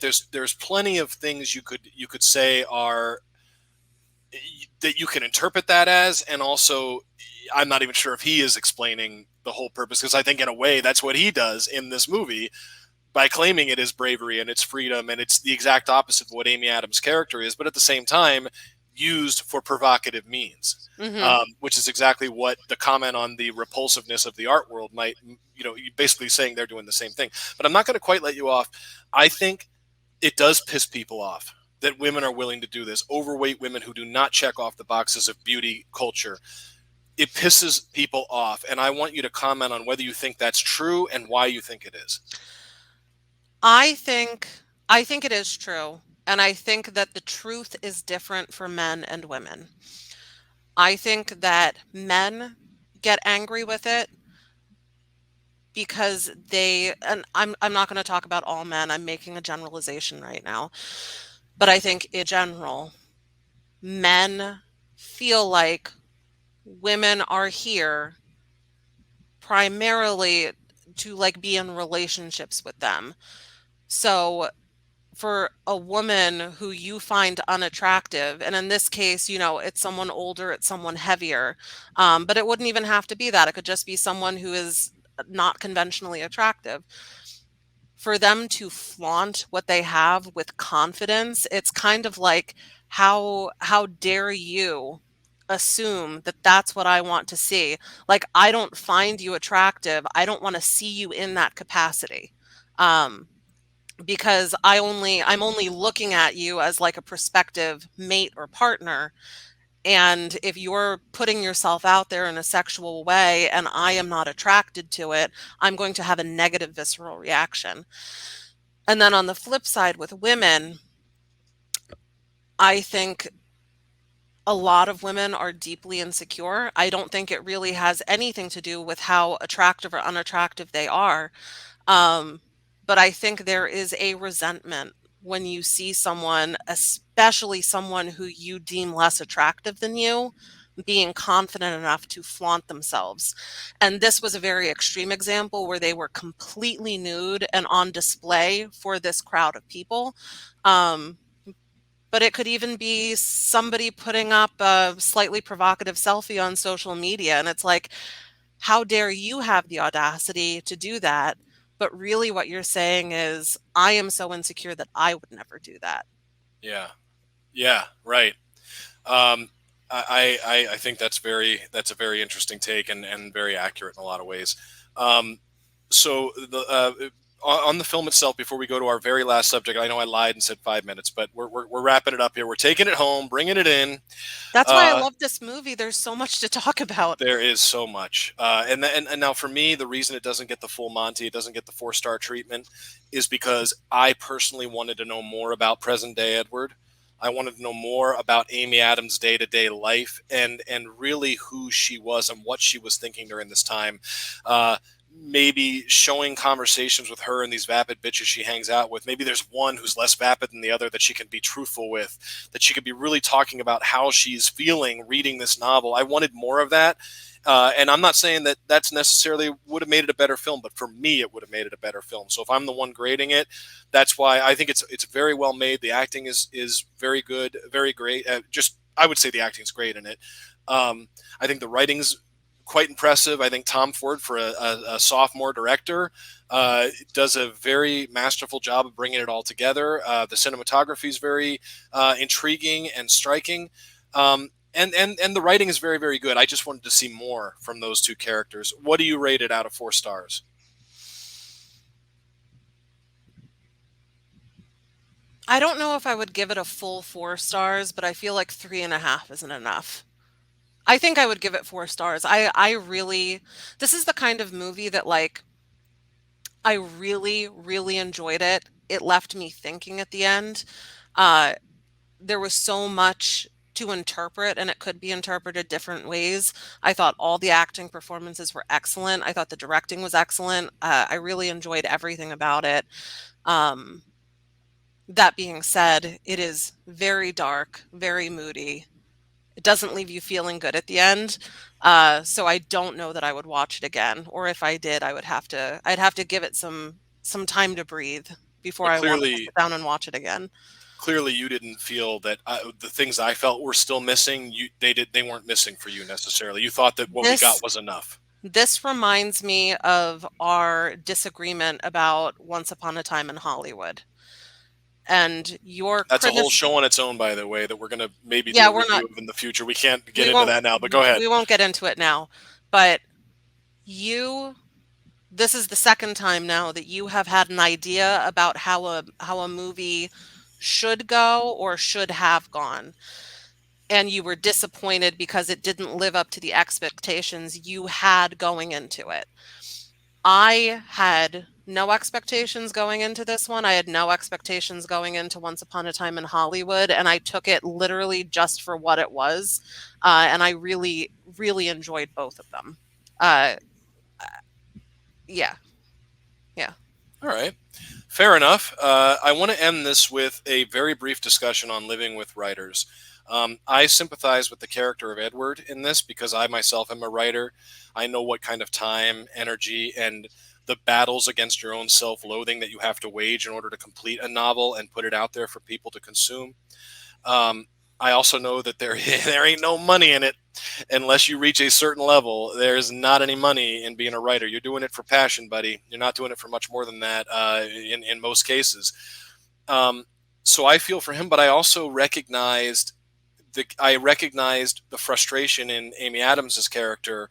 there's plenty of things you could say are that you can interpret that as, and also I'm not even sure if he is explaining the whole purpose, because I think in a way that's what he does in this movie by claiming it is bravery and it's freedom and it's the exact opposite of what Amy Adams' character is, but at the same time used for provocative means. Hmm. Which is exactly what the comment on the repulsiveness of the art world might, you know, basically saying they're doing the same thing. But I'm not going to quite let you off. I think it does piss people off that women are willing to do this. Overweight women who do not check off the boxes of beauty culture. It pisses people off. And I want you to comment on whether you think that's true and why you think it is. I think I think it is true. And I think that the truth is different for men and women. I think that men get angry with it because and I'm not going to talk about all men. I'm making a generalization right now. But I think in general, men feel like women are here primarily to like be in relationships with them. So for a woman who you find unattractive, and in this case, it's someone older, it's someone heavier, but it wouldn't even have to be that. It could just be someone who is not conventionally attractive. For them to flaunt what they have with confidence, it's kind of like, how dare you assume that that's what I want to see? Like, I don't find you attractive. I don't want to see you in that capacity. Um, because I'm only looking at you as like a prospective mate or partner. And if you're putting yourself out there in a sexual way and I am not attracted to it, I'm going to have a negative visceral reaction. And then on the flip side with women, I think a lot of women are deeply insecure. I don't think it really has anything to do with how attractive or unattractive they are. Um, but I think there is a resentment when you see someone, especially someone who you deem less attractive than you, being confident enough to flaunt themselves. And this was a very extreme example where they were completely nude and on display for this crowd of people. Um, but it could even be somebody putting up a slightly provocative selfie on social media. And it's like, how dare you have the audacity to do that? But really, what you're saying is, I am so insecure that I would never do that. Yeah, yeah, right. Um, I think that's a very interesting take and very accurate in a lot of ways. Um, so on the film itself, before we go to our very last subject, I know I lied and said 5 minutes, but we're wrapping it up here. We're taking it home, bringing it in. That's why I Uh, love this movie. There's so much to talk about. there is so much, and now for me, the reason it doesn't get the full Monty, it doesn't get the 4-star treatment, is because I personally wanted to know more about present day Edward. I wanted to know more about Amy Adams' day to day life and really who she was and what she was thinking during this time. Uh, Maybe showing conversations with her and these vapid bitches she hangs out with. Maybe there's one who's less vapid than the other that she can be truthful with, that she could be really talking about how she's feeling reading this novel. I wanted more of that. And I'm not saying that that's necessarily would have made it a better film, but for me, it would have made it a better film. So if I'm the one grading it, that's why I think it's very well made. The acting is very good, very great. Just I would say the acting's great in it. I think the writing's quite impressive. I think Tom Ford, for a sophomore director, does a very masterful job of bringing it all together. The cinematography is very intriguing and striking. And the writing is very, very good. I just wanted to see more from those two characters. What do you rate it out of 4 stars? I don't know if I would give it a full 4 stars, but I feel like 3.5 isn't enough. I think I would give it 4 stars. I really, this is the kind of movie that like, I really, really enjoyed it. It left me thinking at the end. Uh, there was so much to interpret, and it could be interpreted different ways. I thought all the acting performances were excellent. I thought the directing was excellent. I really enjoyed everything about it. Um, that being said, it is very dark, very moody. It doesn't leave you feeling good at the end. So I don't know that I would watch it again, or if I did, I'd have to give it some time to breathe before But I wanted to clearly, sit down and watch it again. clearly, you didn't feel that the things I felt were still missing. They weren't missing for you necessarily. You thought that what we got This was enough. this reminds me of our disagreement about Once Upon a Time in Hollywood and your That's a whole criticism. show on its own, by the way, that we're going to maybe do Yeah, a we're not. review of in the future. We can't get We into won't. that now, but go ahead. We won't get into it now. But you, this is the second time now that you have had an idea about how a movie should go or should have gone, and you were disappointed because it didn't live up to the expectations you had going into it. I had no expectations going into this one. I had no expectations going into Once Upon a Time in Hollywood, and I took it literally just for what it was. And I really, really enjoyed both of them. Uh, yeah, yeah. All right. Fair enough. I want to end this with a very brief discussion on living with writers. I sympathize with the character of Edward in this because I myself am a writer. I know what kind of time, energy, and the battles against your own self loathing that you have to wage in order to complete a novel and put it out there for people to consume. Um, I also know that there ain't no money in it unless you reach a certain level. There's not any money in being a writer. You're doing it for passion, buddy. You're not doing it for much more than that in most cases. Um, so I feel for him, but I also recognized the frustration in Amy Adams's character,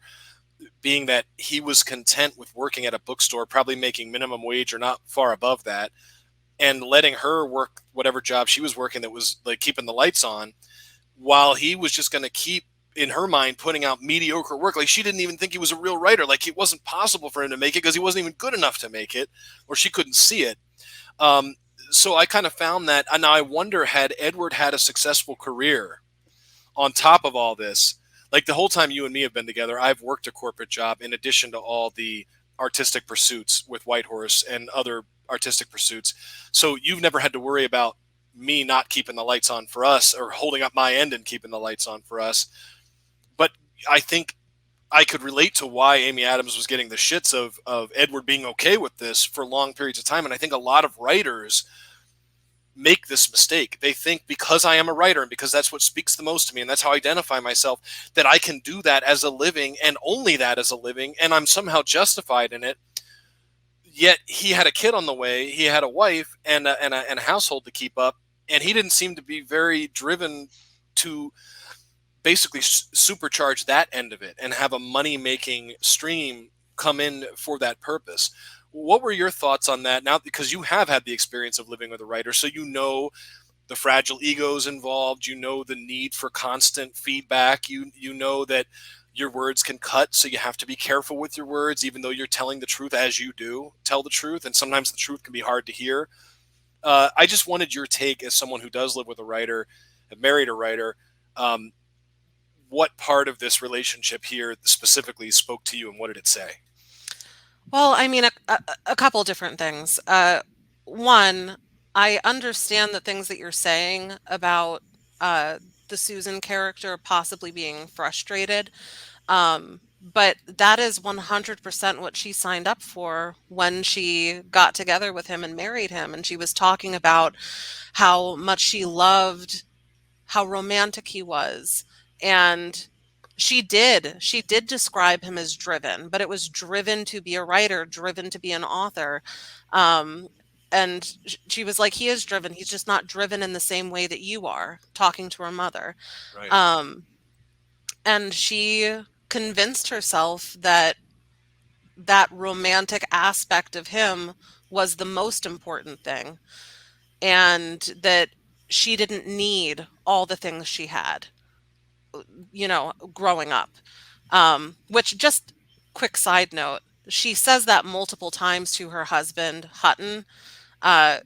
being that he was content with working at a bookstore, probably making minimum wage or not far above that, and letting her work whatever job she was working that was like keeping the lights on, while he was just going to keep, in her mind, putting out mediocre work. Like, she didn't even think he was a real writer. Like, it wasn't possible for him to make it because he wasn't even good enough to make it, or she couldn't see it. um, so I kind of found that, and I wonder, had Edward had a successful career on top of all this, like the whole time you and me have been together, I've worked a corporate job in addition to all the artistic pursuits with Whitehorse and other artistic pursuits. So you've never had to worry about me not keeping the lights on for us, or holding up my end and keeping the lights on for us. But I think I could relate to why Amy Adams was getting the shits of Edward being okay with this for long periods of time. And I think a lot of writers make this mistake. They think, because I am a writer and because that's what speaks the most to me and that's how I identify myself, that I can do that as a living, and only that as a living, and I'm somehow justified in it. Yet he had a kid on the way, he had a wife and a household to keep up, and he didn't seem to be very driven to basically supercharge that end of it and have a money making stream come in for that purpose. What were your thoughts on that now, because you have had the experience of living with a writer, so you know the fragile egos involved, you know the need for constant feedback, you know that your words can cut, so you have to be careful with your words, even though you're telling the truth, as you do tell the truth, and sometimes the truth can be hard to hear. I just wanted your take, as someone who does live with a writer, have married a writer. What part of this relationship here specifically spoke to you, and what did it say? Well, I mean, a couple different things. One, I understand the things that you're saying about uh, the Susan character possibly being frustrated. But that is 100% what she signed up for when she got together with him and married him. And she was talking about how much she loved how romantic he was. And she did describe him as driven, but it was driven to be a writer, driven to be an author. Um, and she was like, he is driven. He's just not driven in the same way that you are, talking to her mother. Right. Um, and she convinced herself that that romantic aspect of him was the most important thing, and that she didn't need all the things she had, growing up. Which, just quick side note, she says that multiple times to her husband, Hutton. Uh,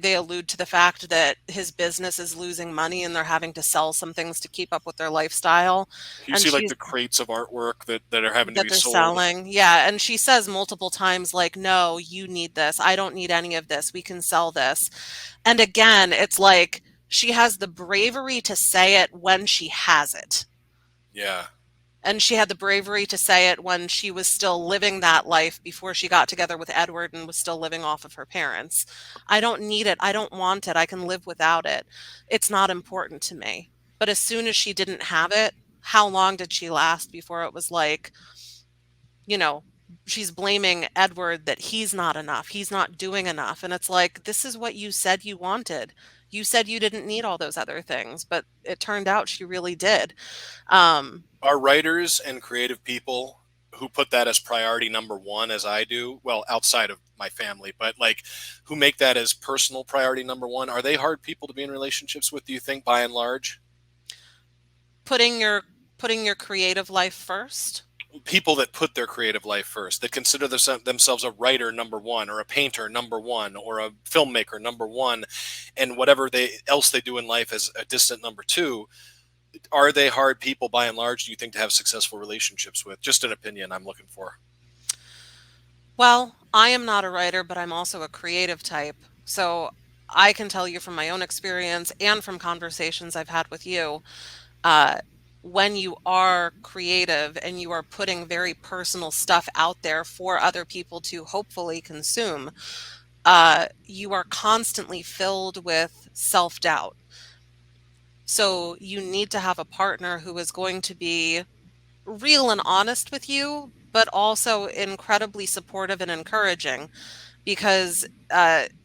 they allude to the fact that his business is losing money and they're having to sell some things to keep up with their lifestyle. You And see, like she's the crates of artwork that are having to that be they're sold. selling. Yeah, and she says multiple times, like, "No, you need this. I don't need any of this. We can sell this." And again, it's like she has the bravery to say it when she has it. Yeah. And she had the bravery to say it when she was still living that life before she got together with Edward and was still living off of her parents. I don't need it. I don't want it. I can live without it. It's not important to me. But as soon as she didn't have it, how long did she last before it was like, you know, she's blaming Edward that he's not enough. He's not doing enough. And it's like, this is what you said you wanted. You said you didn't need all those other things, but it turned out she really did. Um, Are writers and creative people who put that as priority number one, as I do, well, outside of my family, but like, who make that as personal priority number one, are they hard people to be in relationships with, do you think, by and large? putting your putting your creative life first. people that put their creative life first, that consider themselves a writer number one, or a painter number one, or a filmmaker number one, and whatever else they do in life as a distant number two. Are they hard people by and large, do you think, to have successful relationships with? Just an opinion I'm looking for. Well, I am not a writer, but I'm also a creative type. So I can tell you from my own experience and from conversations I've had with you, uh, when you are creative and you are putting very personal stuff out there for other people to hopefully consume, you are constantly filled with self-doubt. So you need to have a partner who is going to be real and honest with you, but also incredibly supportive and encouraging, because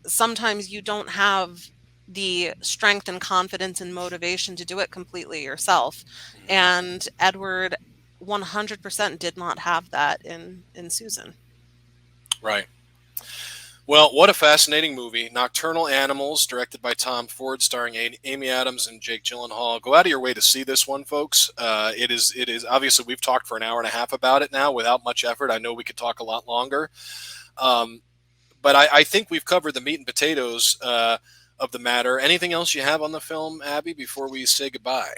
sometimes you don't have the strength and confidence and motivation to do it completely yourself. And Edward 100% did not have that in Susan. Right. Well, what a fascinating movie. Nocturnal Animals, directed by Tom Ford, starring Amy Adams and Jake Gyllenhaal. Go out of your way to see this one, folks. It is obviously, we've talked for an hour and a half about it now without much effort. I know we could talk a lot longer. Um, but I think we've covered the meat and potatoes of the matter. Anything else you have on the film, Abby, before we say goodbye?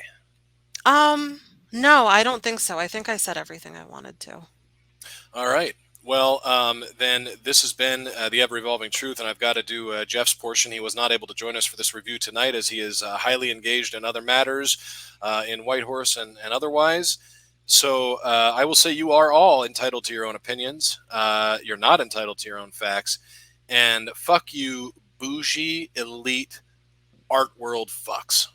Um, no, I don't think so. I think I said everything I wanted to. All right. Well, then this has been the Ever Evolving Truth, and I've got to do Jeff's portion. He was not able to join us for this review tonight, as he is highly engaged in other matters, in Whitehorse and otherwise. So I will say you are all entitled to your own opinions. You're not entitled to your own facts. And fuck you, bougie, elite, art world fucks.